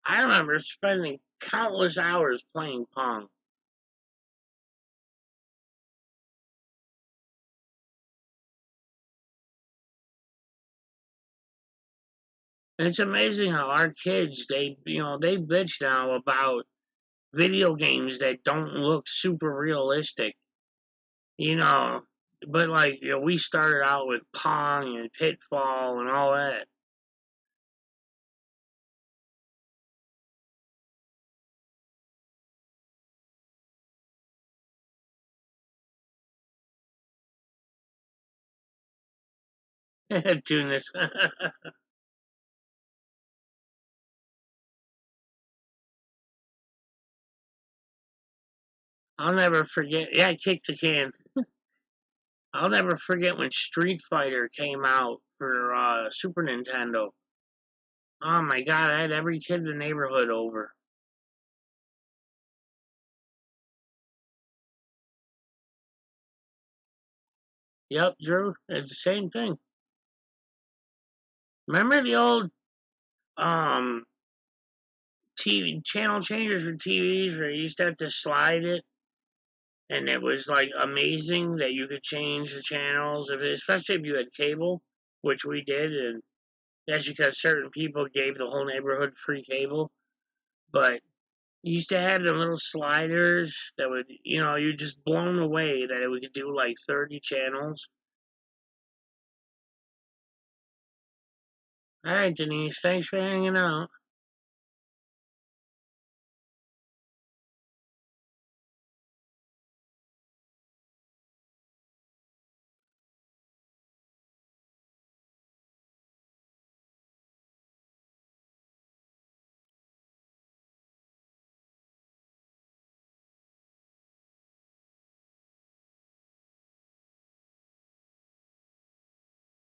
I remember spending countless hours playing Pong. And it's amazing how our kids, they bitch now about video games that don't look super realistic, you know. But like, we started out with Pong and Pitfall and all that. Tunis. I'll never forget. Yeah, I kicked the can. I'll never forget when Street Fighter came out for Super Nintendo. Oh my god, I had every kid in the neighborhood over. Yep, Drew, it's the same thing. Remember the old um TV channel changers for TVs where you used to have to slide it, and it was like amazing that you could change the channels, especially if you had cable, which we did, and that's because certain people gave the whole neighborhood free cable. But you used to have the little sliders that would, you're just blown away that it would do like 30 channels. All right, Denise. Thanks for hanging out.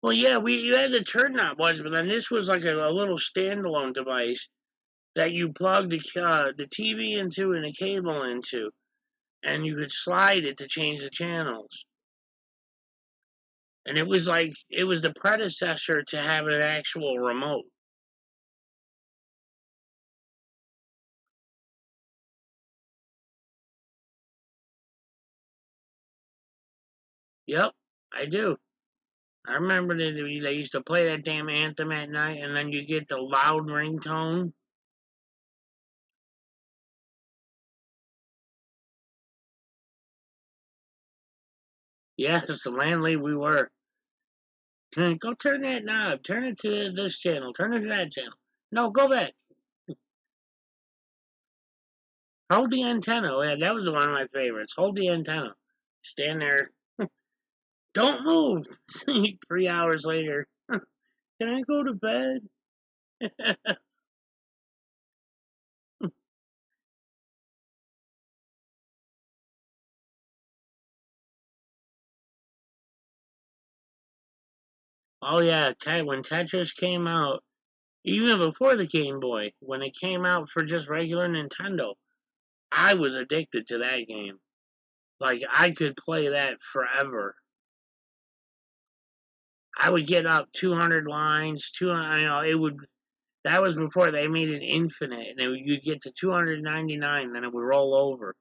Well, yeah, you had the turn knob ones, but then this was like a little standalone device that you plugged the TV into and a cable into, and you could slide it to change the channels. And it was the predecessor to having an actual remote. Yep, I do. I remember that they used to play that damn anthem at night, and then you get the loud ringtone. Yes, the landlady we were. Go turn that knob. Turn it to this channel. Turn it to that channel. No, go back. Hold the antenna. Oh, yeah, that was one of my favorites. Hold the antenna. Stand there. Don't move. 3 hours later. Can I go to bed? Oh yeah, when Tetris came out, even before the Game Boy, when it came out for just regular Nintendo, I was addicted to that game. Like I could play that forever. I would get up 200 lines, 200. It would. That was before they made it infinite, and you'd get to 299, then it would roll over.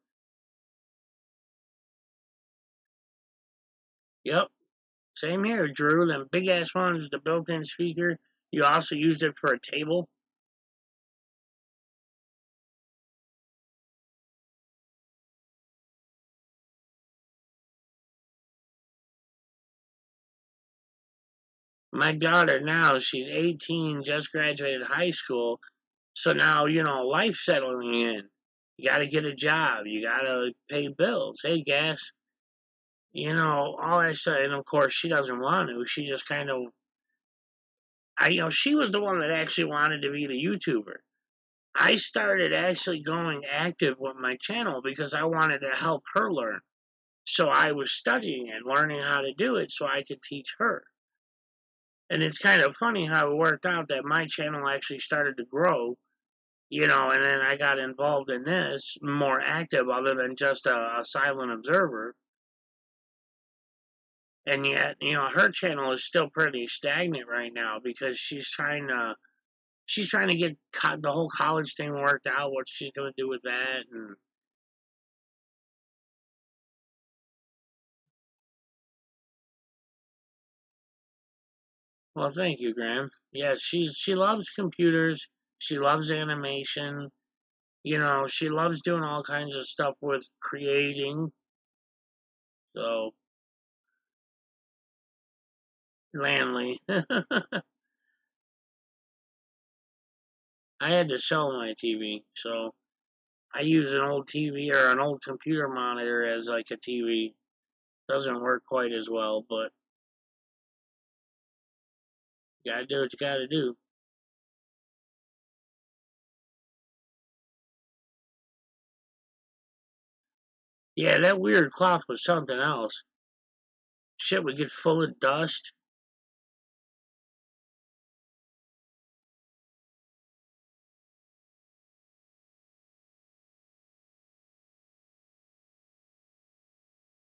Yep, same here, Drew. Them big ass ones with the built-in speaker. You also used it for a table. My daughter now, she's 18, just graduated high school, so now life's settling in. You got to get a job. You got to pay bills. Hey, gas. All that stuff. And of course, she doesn't want to. She just kind of, she was the one that actually wanted to be the YouTuber. I started actually going active with my channel because I wanted to help her learn. So I was studying and learning how to do it so I could teach her. And it's kind of funny how it worked out that my channel actually started to grow, and then I got involved in this more active other than just a silent observer. And yet, her channel is still pretty stagnant right now because she's trying to get the whole college thing worked out, what she's going to do with that. And well, thank you, Graham. Yes, she loves computers. She loves animation. She loves doing all kinds of stuff with creating. So, Manly. I had to sell my TV, so I use an old TV or an old computer monitor as like a TV. Doesn't work quite as well, but you gotta do what you gotta do. Yeah, that weird cloth was something else. Shit would get full of dust.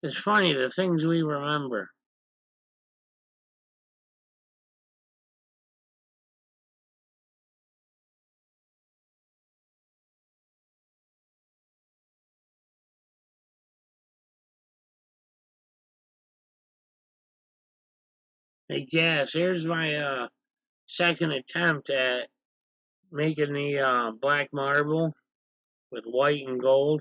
It's funny the things we remember. Hey, Gas, here's my second attempt at making the black marble with white and gold.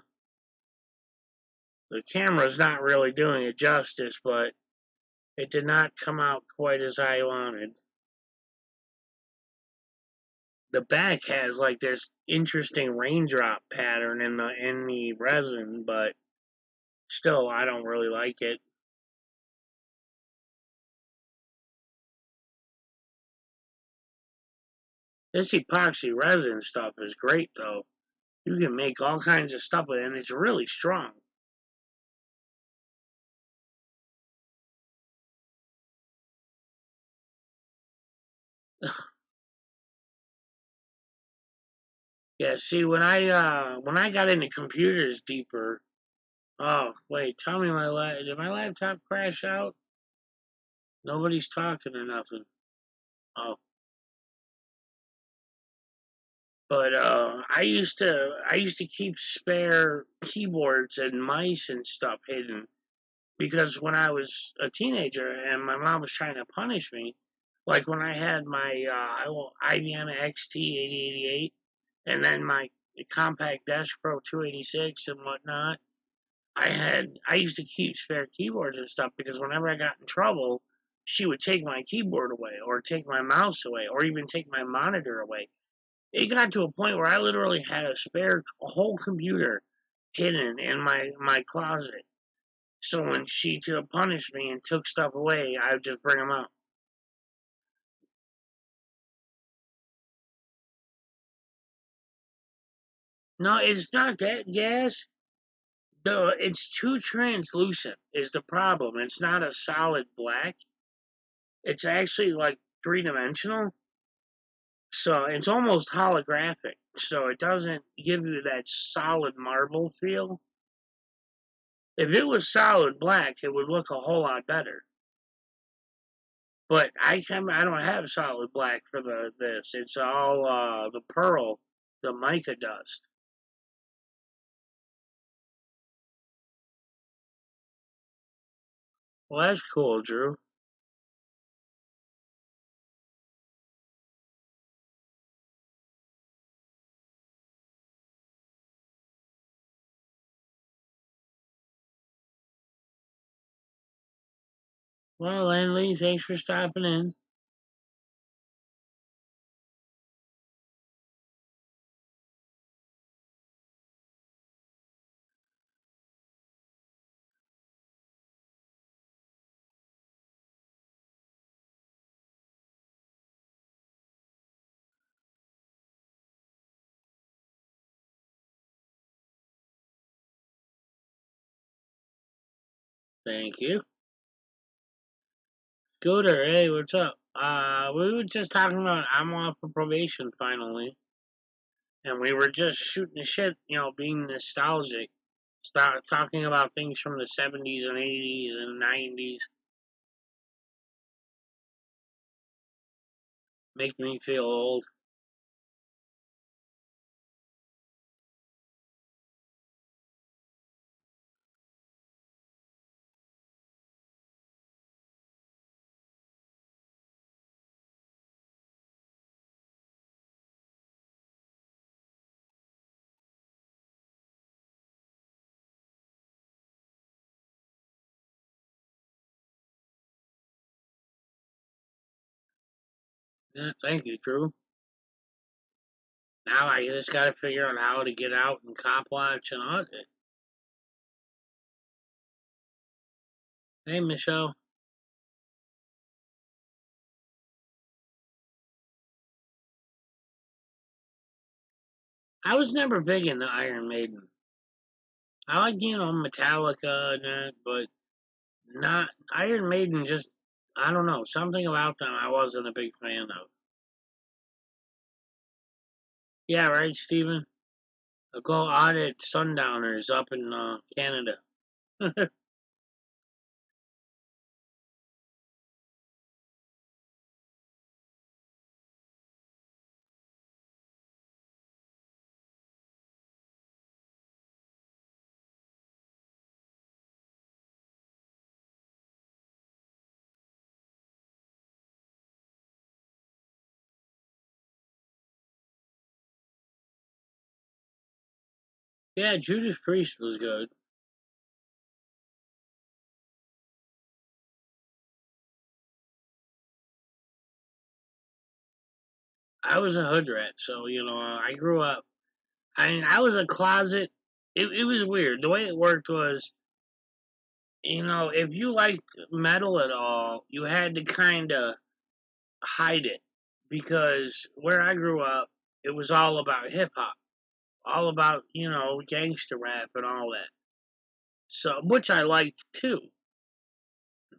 The camera's not really doing it justice, but it did not come out quite as I wanted. the back has like this interesting raindrop pattern in the resin, but still, I don't really like it. This epoxy resin stuff is great though. You can make all kinds of stuff with it, and it's really strong. Yeah, see, when I got into computers deeper, oh wait, tell me did my laptop crash out? Nobody's talking or nothing. Oh, but I used to keep spare keyboards and mice and stuff hidden because when I was a teenager and my mom was trying to punish me, like when I had my IBM XT 8088 and then my compact desk Pro 286 and whatnot. I used to keep spare keyboards and stuff because whenever I got in trouble, she would take my keyboard away or take my mouse away or even take my monitor away. It got to a point where I literally had a whole computer hidden in my closet. So when she to punish me and took stuff away, I would just bring them out. No, it's not that gas. It's too translucent is the problem. It's not a solid black. It's actually like three-dimensional. So it's almost holographic. So it doesn't give you that solid marble feel. If it was solid black, it would look a whole lot better. But I don't have solid black for the this. It's all the pearl, the mica dust. Well, that's cool, Drew. Well, Landley, thanks for stopping in. Thank you. Scooter, hey, what's up? We were just talking about I'm off of probation finally, and we were just shooting the shit, being nostalgic, start talking about things from the 70s and 80s and 90s. Make me feel old. Yeah, thank you, Drew. Now I just gotta figure out how to get out and cop watch and audit. Hey, Michelle. I was never big into Iron Maiden. I like, Metallica and that, but not Iron Maiden. Just I don't know, something about them I wasn't a big fan of. Yeah, right, Steven? I'll go audit Sundowners up in Canada. Yeah, Judas Priest was good. I was a hood rat, so I grew up. I was a closet. It was weird. The way it worked was, if you liked metal at all, you had to kind of hide it because where I grew up, it was all about hip hop, all about gangster rap and all that. So, which I liked too,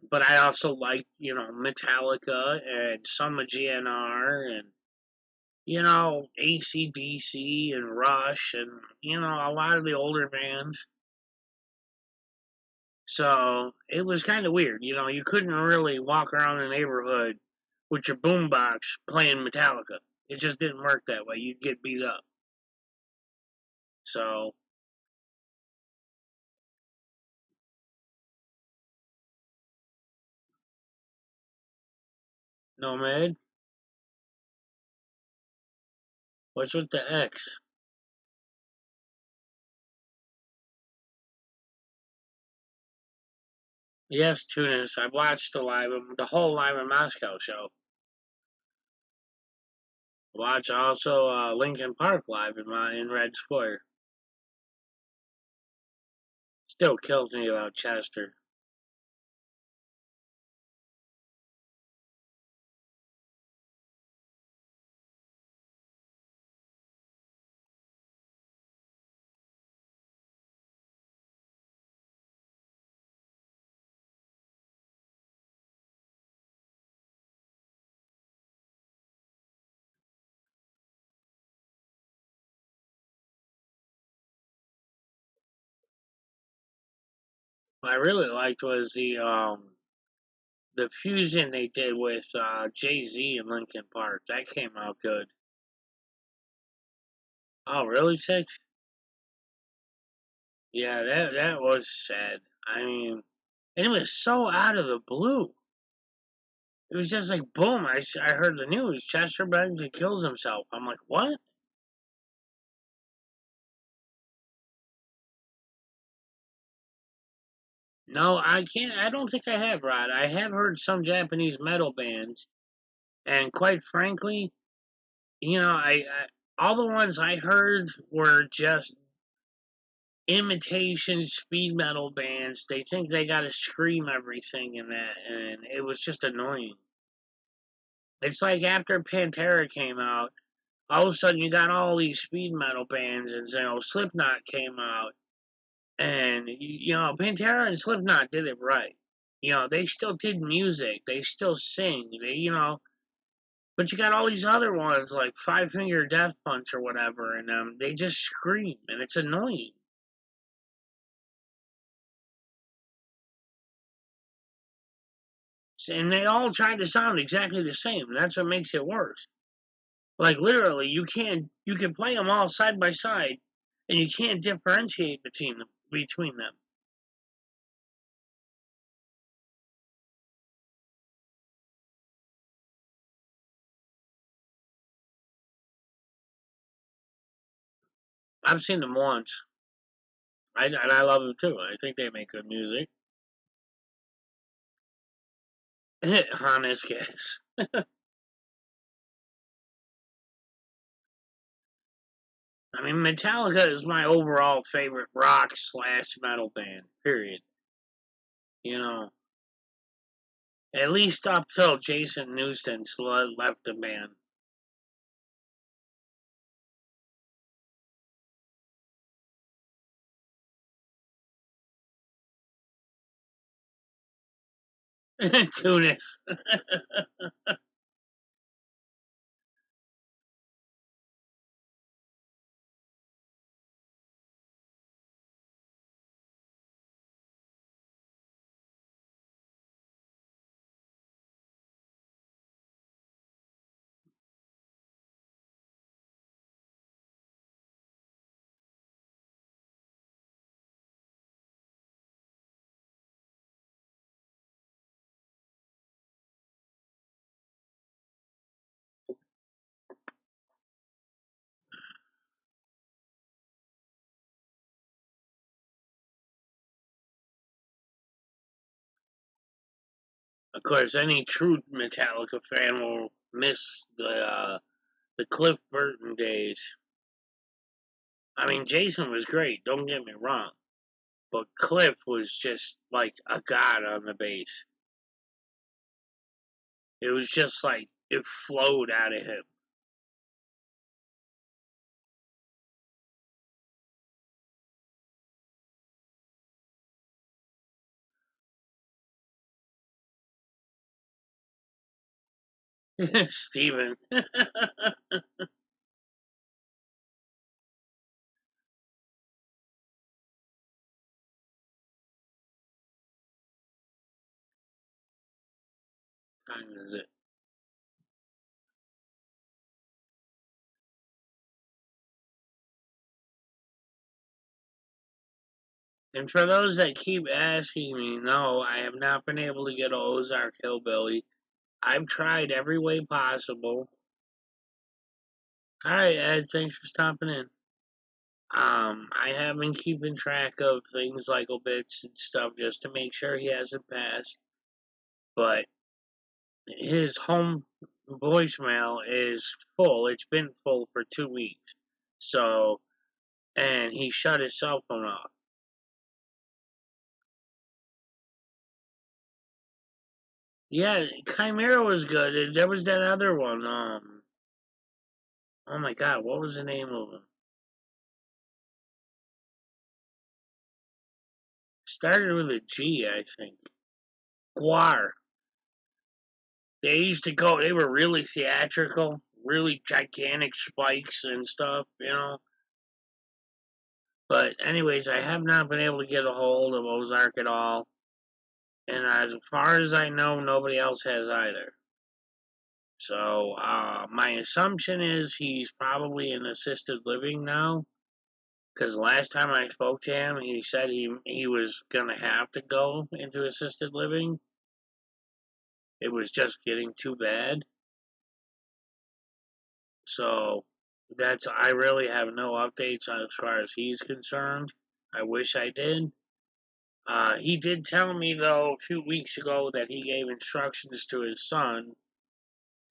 but I also liked Metallica and some of GNR and AC/DC and Rush and a lot of the older bands. So it was kind of weird. You couldn't really walk around the neighborhood with your boombox playing Metallica. It just didn't work that way. You'd get beat up. So, Nomad, what's with the X? Yes, Tunis. I watched the whole Live in Moscow show. Watch also Lincoln Park live in Red Square. Still kills me about Chester. What I really liked was the fusion they did with Jay Z and Lincoln Park. That came out good. Oh, really, Six? Yeah, that was sad. I mean, and it was so out of the blue. It was just like boom. I heard the news. Chester Bennington kills himself. I'm like, what? No, I can't. I don't think I have, Rod. I have heard some Japanese metal bands, and quite frankly, I all the ones I heard were just imitation speed metal bands. They think they got to scream everything in that, and it was just annoying. It's like after Pantera came out, all of a sudden you got all these speed metal bands, and Slipknot came out, and Pantera and Slipknot did it right. They still did music, they still sing, but you got all these other ones like Five Finger Death Punch or whatever, and they just scream, and it's annoying. And they all try to sound exactly the same. And that's what makes it worse. Like literally, you can play them all side by side, and you can't differentiate between them. Between them, I've seen them once. And I love them too. I think they make good music. Honest guess. I mean, Metallica is my overall favorite rock/metal band. Period. You know, at least up till Jason Newsted left the band. Tunis. Of course, any true Metallica fan will miss The Cliff Burton days. I mean, Jason was great, don't get me wrong. But Cliff was just like a god on the base. It was just like it flowed out of him. Steven. Time is it? And for those that keep asking me, no, I have not been able to get a Ozark Hillbilly. I've tried every way possible. Alright, Ed, thanks for stopping in. I have been keeping track of things like obits and stuff just to make sure he hasn't passed. But his home voicemail is full. It's been full for 2 weeks. So, and he shut his cell phone off. Yeah, Chimera was good. And there was that other one. Oh my God, what was the name of him? Started with a G, I think. Guar. They used to go. They were really theatrical, really gigantic spikes and stuff, you know. But anyways, I have not been able to get a hold of Ozark at all, and as far as I know, nobody else has either. So my assumption is he's probably in assisted living now. Because last time I spoke to him, he said he was gonna have to go into assisted living. It was just getting too bad. So I really have no updates as far as he's concerned. I wish I did. He did tell me though a few weeks ago that he gave instructions to his son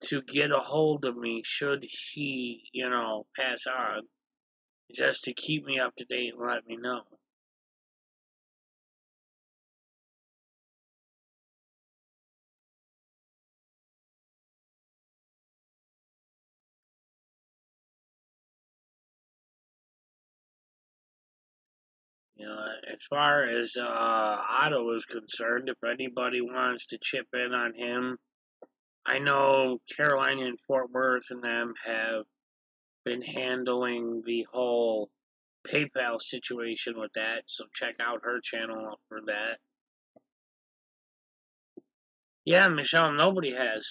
to get a hold of me should he, pass on, just to keep me up to date and let me know. As far as Otto is concerned, if anybody wants to chip in on him, I know Carolina and Fort Worth and them have been handling the whole PayPal situation with that, so check out her channel for that. Yeah, Michelle, nobody has.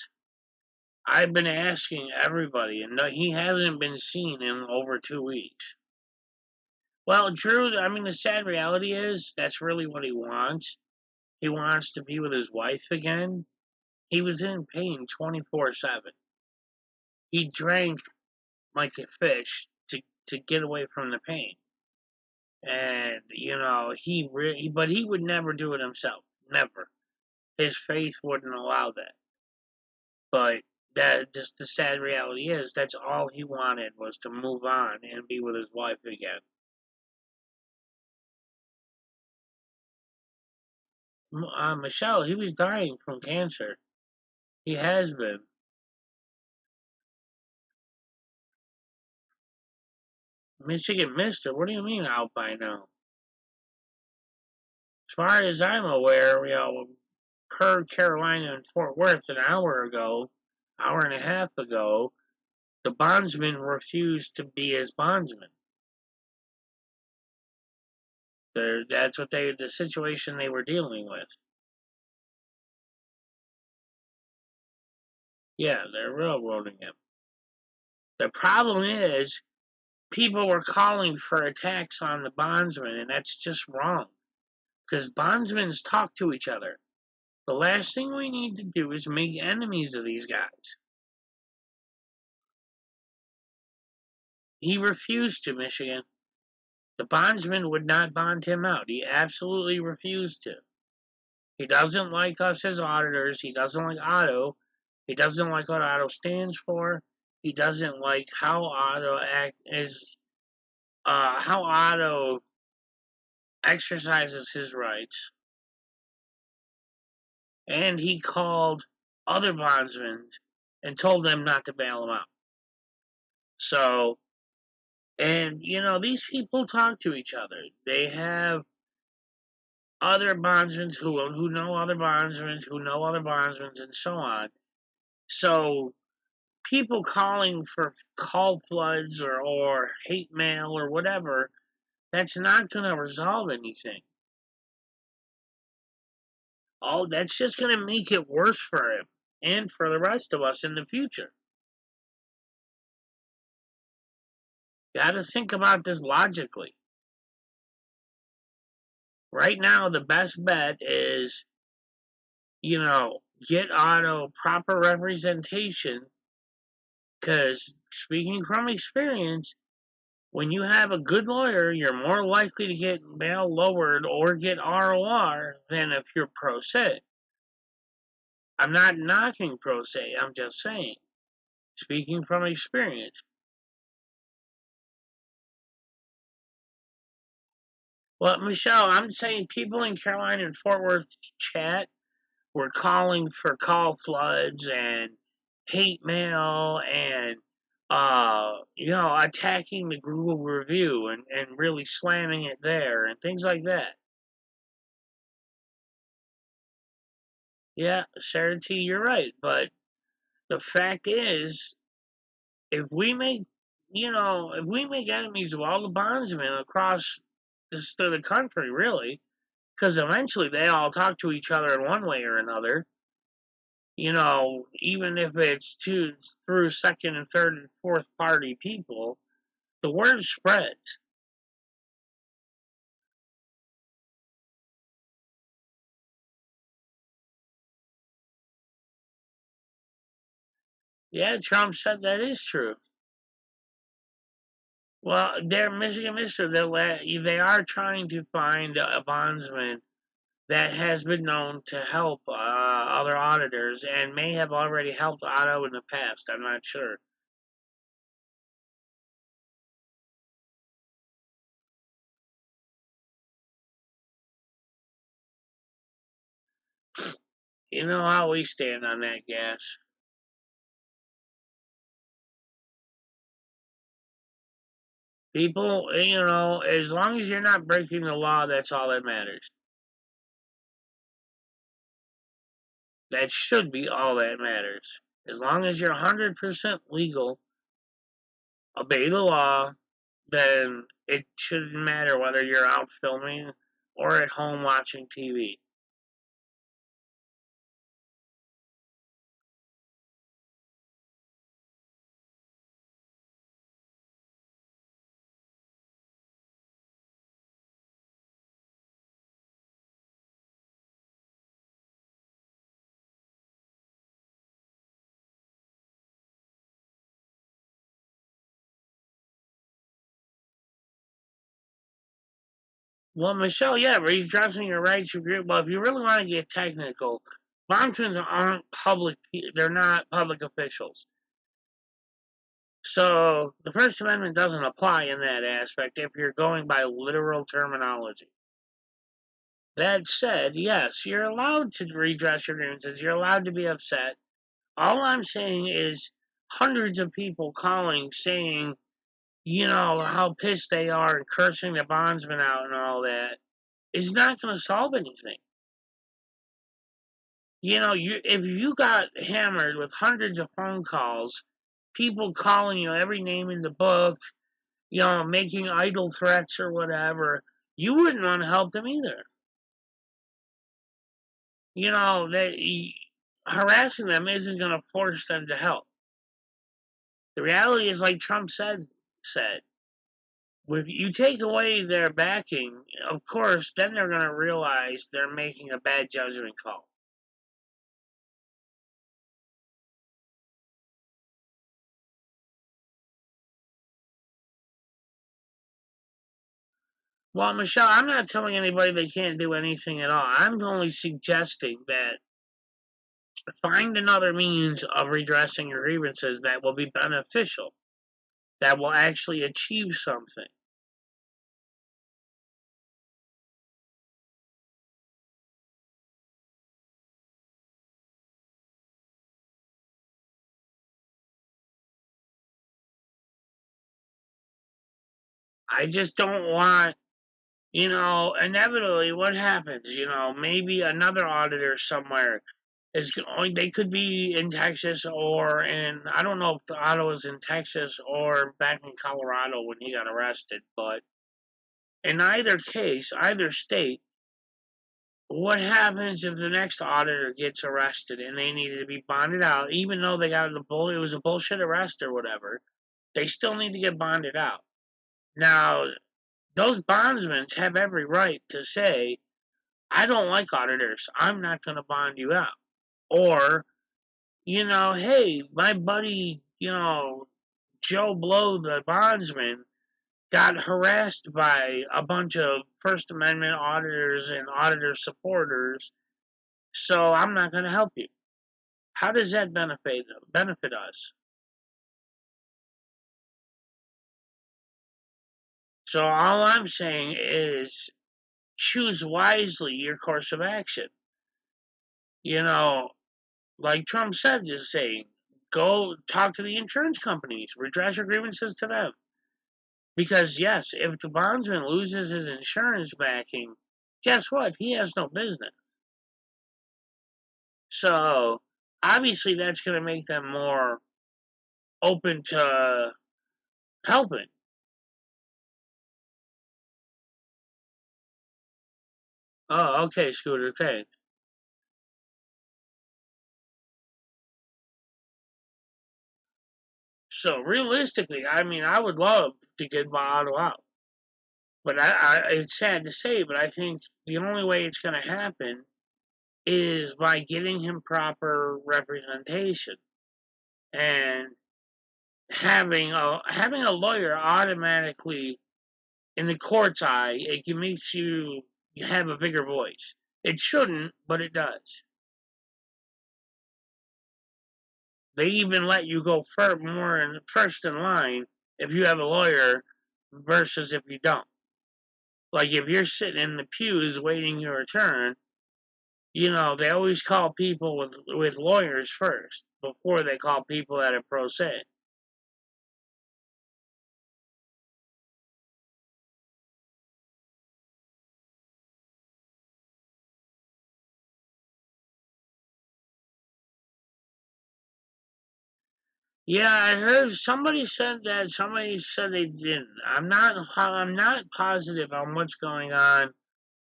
I've been asking everybody, and no, he hasn't been seen in over 2 weeks. Well, Drew, I mean, the sad reality is that's really what he wants. He wants to be with his wife again. He was in pain 24/7. He drank like a fish to get away from the pain. And, but he would never do it himself. Never. His faith wouldn't allow that. But that just the sad reality is that's all he wanted was to move on and be with his wife again. Michelle, he was dying from cancer. He has been. Michigan Mister, what do you mean out by now? As far as I'm aware, per Carolina and Fort Worth an hour and a half ago, the bondsman refused to be his bondsman. That's the situation they were dealing with. Yeah, they're railroading him. The problem is, people were calling for attacks on the bondsman, and that's just wrong. Because bondsmen talk to each other. The last thing we need to do is make enemies of these guys. He refused to, Michigan. The bondsman would not bond him out. He absolutely refused to. He doesn't like us as auditors. He doesn't like Otto. He doesn't like what Otto stands for. He doesn't like how Otto how Otto exercises his rights, and he called other bondsmen and told them not to bail him out. So, and these people talk to each other. They have other bondsmen who know other bondsmen who know other bondsmen, and so on. So, people calling for call floods or hate mail or whatever, that's not going to resolve anything. Oh, that's just going to make it worse for him and for the rest of us in the future. Got to think about this logically. Right now, the best bet is, get Otto proper representation. Because speaking from experience, when you have a good lawyer, you're more likely to get bail lowered or get ROR than if you're pro se. I'm not knocking pro se, I'm just saying, speaking from experience. Well, Michelle, I'm saying people in Carolina and Fort Worth chat were calling for call floods and hate mail and attacking the Google review and really slamming it there and things like that. Yeah, Sarah, you're right, but the fact is, if we make if we make enemies of all the bondsmen across the country, really, because eventually they all talk to each other in one way or another. Even if it's through second and third and fourth party people, the word spreads. Yeah, Trump said that is true. Well, they're missing a mister. They are trying to find a bondsman that has been known to help other auditors and may have already helped Otto in the past. I'm not sure. You know how we stand on that gas. People, as long as you're not breaking the law, that's all that matters. That should be all that matters. As long as you're 100% legal, obey the law, then it shouldn't matter whether you're out filming or at home watching TV. Well, Michelle, yeah, redressing your rights. Well, if you really want to get technical, bondsmen aren't they're not public officials. So the First Amendment doesn't apply in that aspect if you're going by literal terminology. That said, yes, you're allowed to redress your grievances. You're allowed to be upset. All I'm saying is hundreds of people calling saying, how pissed they are and cursing the bondsman out and all that is not going to solve anything. If you got hammered with hundreds of phone calls, people calling you every name in the book, making idle threats or whatever, you wouldn't want to help them either. Harassing them isn't going to force them to help. The reality is, like Trump said, if you take away their backing, of course, then they're going to realize they're making a bad judgment call. Well, Michelle, I'm not telling anybody they can't do anything at all. I'm only suggesting that Find another means of redressing your grievances that will be beneficial, that will actually achieve something. I just don't want, inevitably what happens, maybe another auditor somewhere is going, they could be in Texas or I don't know if the auto was in Texas or back in Colorado when he got arrested, but in either case, either state, what happens if the next auditor gets arrested and they needed to be bonded out, even though they got it was a bullshit arrest or whatever, they still need to get bonded out. Now, those bondsmen have every right to say, I don't like auditors. I'm not going to bond you out. Or, hey, my buddy, Joe Blow, the bondsman, got harassed by a bunch of First Amendment auditors and auditor supporters, so I'm not going to help you. How does that benefit us? So all I'm saying is choose wisely your course of action. You know, like Trump said, is saying, go talk to the insurance companies, redress your grievances to them. Because yes, if the bondsman loses his insurance backing, guess what? He has no business. So obviously that's going to make them more open to helping. Oh, okay, Scooter, thanks. So realistically, I mean, I would love to get my auto out, but it's sad to say, but I think the only way it's going to happen is by getting him proper representation and having a lawyer automatically in the court's eye. It makes you have a bigger voice. It shouldn't, but it does. They even let you go first in line if you have a lawyer versus if you don't. Like if you're sitting in the pews waiting your turn, they always call people with lawyers first before they call people that are pro se. Yeah, I heard somebody said that. Somebody said they didn't. I'm not positive on what's going on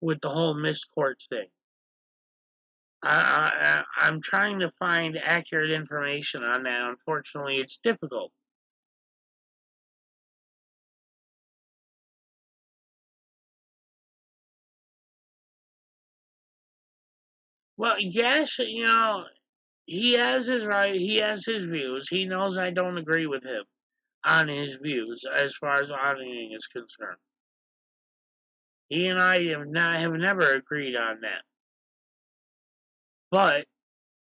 with the whole missed courts thing. I'm trying to find accurate information on that. Unfortunately, it's difficult. Well, yes, he has his right. He has his views. He knows I don't agree with him on his views as far as auditing is concerned. He and I have never agreed on that. But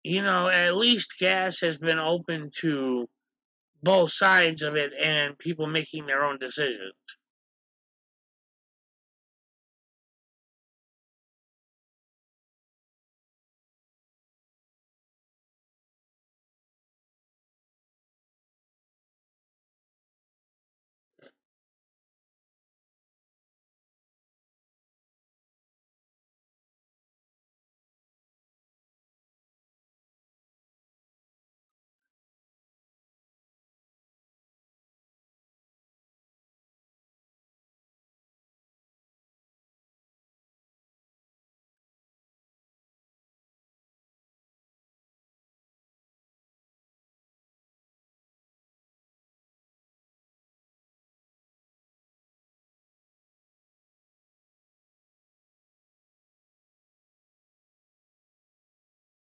at least gas has been open to both sides of it and people making their own decisions.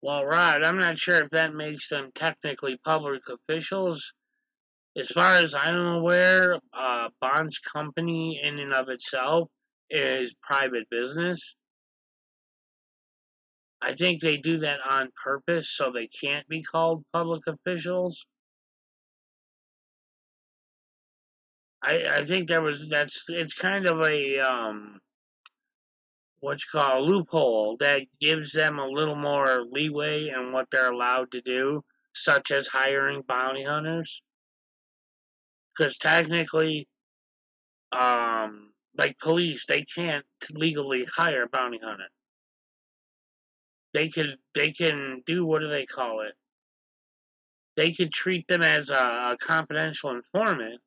Well, Rod, I'm not sure if that makes them technically public officials. As far as I'm aware, Bond's company in and of itself is private business. I think they do that on purpose so they can't be called public officials. I think it's kind of a what you call a loophole that gives them a little more leeway in what they're allowed to do, such as hiring bounty hunters. Because technically, like police, they can't legally hire a bounty hunter. They can do, what do they call it? They can treat them as a confidential informant,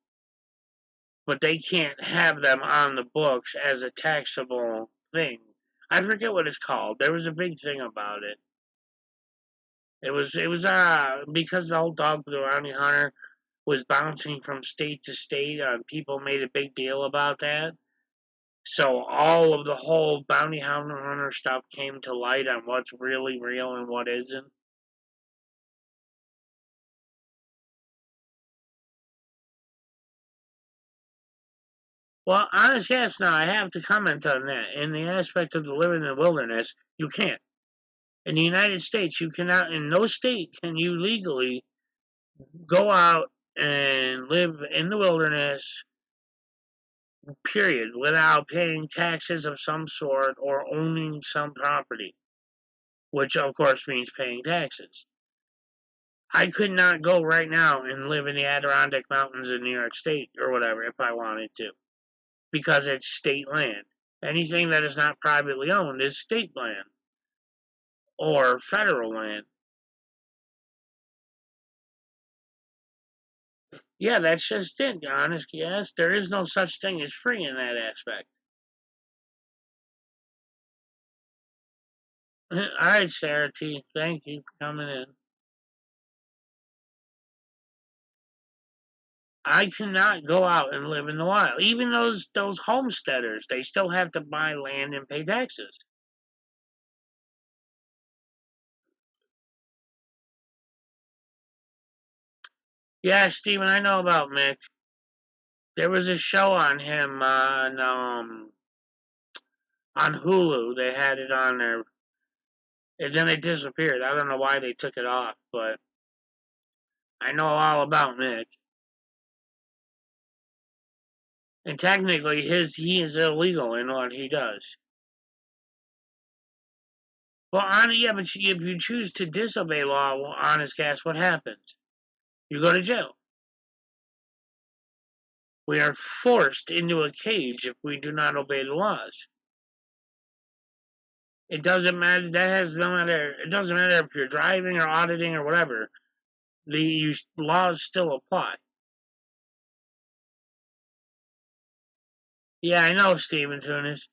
but they can't have them on the books as a taxable thing. I forget what it's called. There was a big thing about it. It was because the whole dog bounty hunter was bouncing from state to state. People made a big deal about that. So all of the whole bounty hunter stuff came to light on what's really real and what isn't. Well, honest, yes. Now I have to comment on that. In the aspect of the living in the wilderness, you can't. In the United States, you cannot. In no state can you legally go out and live in the wilderness, period, without paying taxes of some sort or owning some property, which of course means paying taxes. I could not go right now and live in the Adirondack Mountains in New York State or whatever if I wanted to, because it's state land. Anything that is not privately owned is state land or federal land. Yeah, that's just it, honest. Yes, there is no such thing as free in that aspect. All right, Sarah T. Thank you for coming in. I cannot go out and live in the wild. Even those homesteaders, they still have to buy land and pay taxes. Yeah, Steven, I know about Mick. There was a show on him on Hulu. They had it on there, and then it disappeared. I don't know why they took it off, but I know all about Mick. And technically, he is illegal in what he does. Well, yeah, but if you choose to disobey law, well, honest gas, what happens? You go to jail. We are forced into a cage if we do not obey the laws. It doesn't matter. That has no matter. It doesn't matter if you're driving or auditing or whatever. The laws still apply. Yeah, I know, Steven Tunis.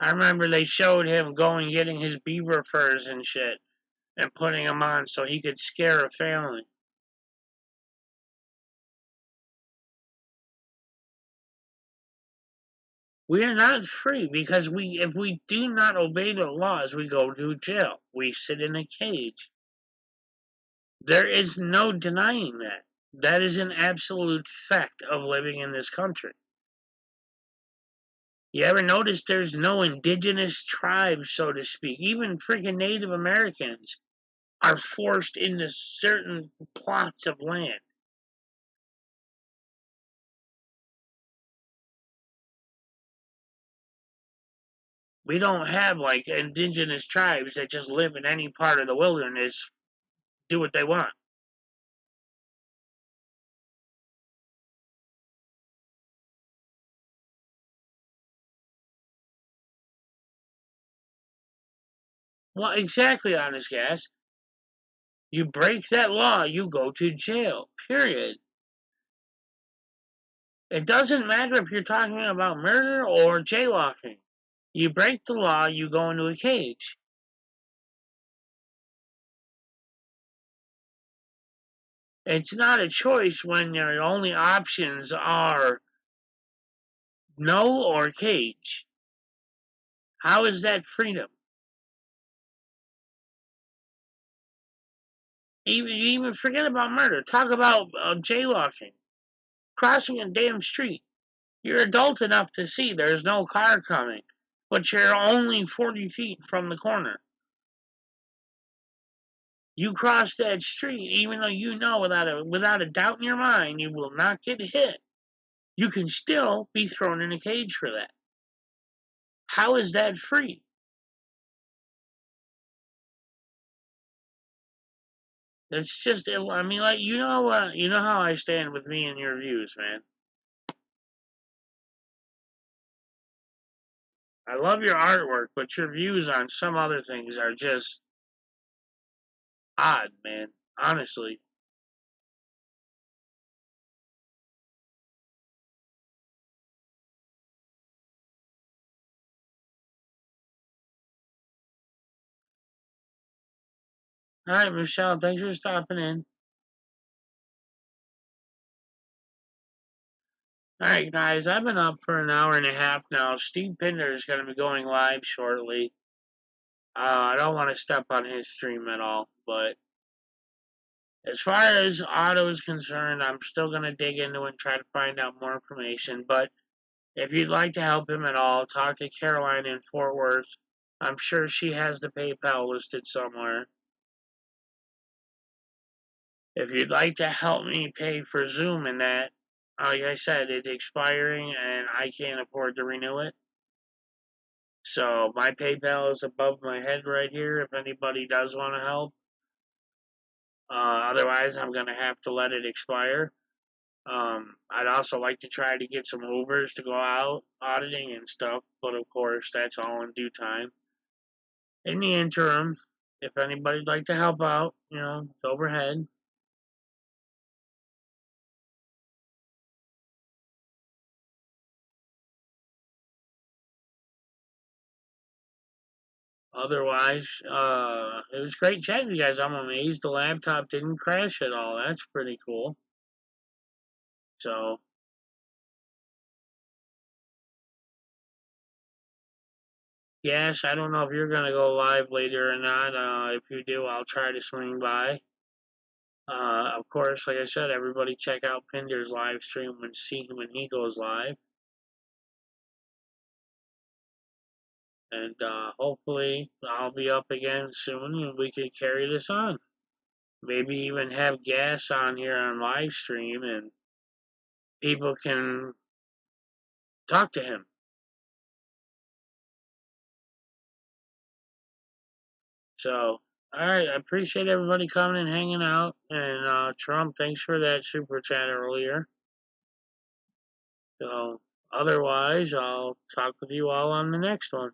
I remember they showed him going getting his beaver furs and shit and putting them on so he could scare a family. We are not free because if we do not obey the laws, we go to jail. We sit in a cage. There is no denying that. That is an absolute fact of living in this country. You ever notice there's no indigenous tribes, so to speak? Even freaking Native Americans are forced into certain plots of land. We don't have like indigenous tribes that just live in any part of the wilderness, do what they want. Well, exactly, honest gas. You break that law, you go to jail. Period. It doesn't matter if you're talking about murder or jaywalking. You break the law, you go into a cage. It's not a choice when your only options are no or cage. How is that freedom? Even forget about murder. Talk about jaywalking, crossing a damn street. You're adult enough to see there's no car coming, but you're only 40 feet from the corner. You cross that street, even though you know without a doubt in your mind you will not get hit, you can still be thrown in a cage for that. How is that free? It's just, I mean, like, you know how I stand with me and your views, man. I love your artwork, but your views on some other things are just odd, man. Honestly. All right, Michelle, thanks for stopping in. All right, guys, I've been up for an hour and a half now. Steve Pinder is going to be going live shortly. I don't want to step on his stream at all, but as far as Otto is concerned, I'm still going to dig into it and try to find out more information. But if you'd like to help him at all, talk to Caroline in Fort Worth. I'm sure she has the PayPal listed somewhere. If you'd like to help me pay for Zoom and that, like I said, it's expiring and I can't afford to renew it. So my PayPal is above my head right here if anybody does want to help. Otherwise, I'm going to have to let it expire. I'd also like to try to get some Ubers to go out auditing and stuff, but of course, that's all in due time. In the interim, if anybody'd like to help out, it's overhead. Otherwise, it was great chatting with you guys. I'm amazed the laptop didn't crash at all. That's pretty cool. So, yes, I don't know if you're going to go live later or not. If you do, I'll try to swing by. Of course, like I said, everybody check out Pinder's live stream and see him when he goes live. And hopefully, I'll be up again soon and we can carry this on. Maybe even have Gas on here on live stream and people can talk to him. So, all right, I appreciate everybody coming and hanging out. And Trump, thanks for that super chat earlier. So, otherwise, I'll talk with you all on the next one.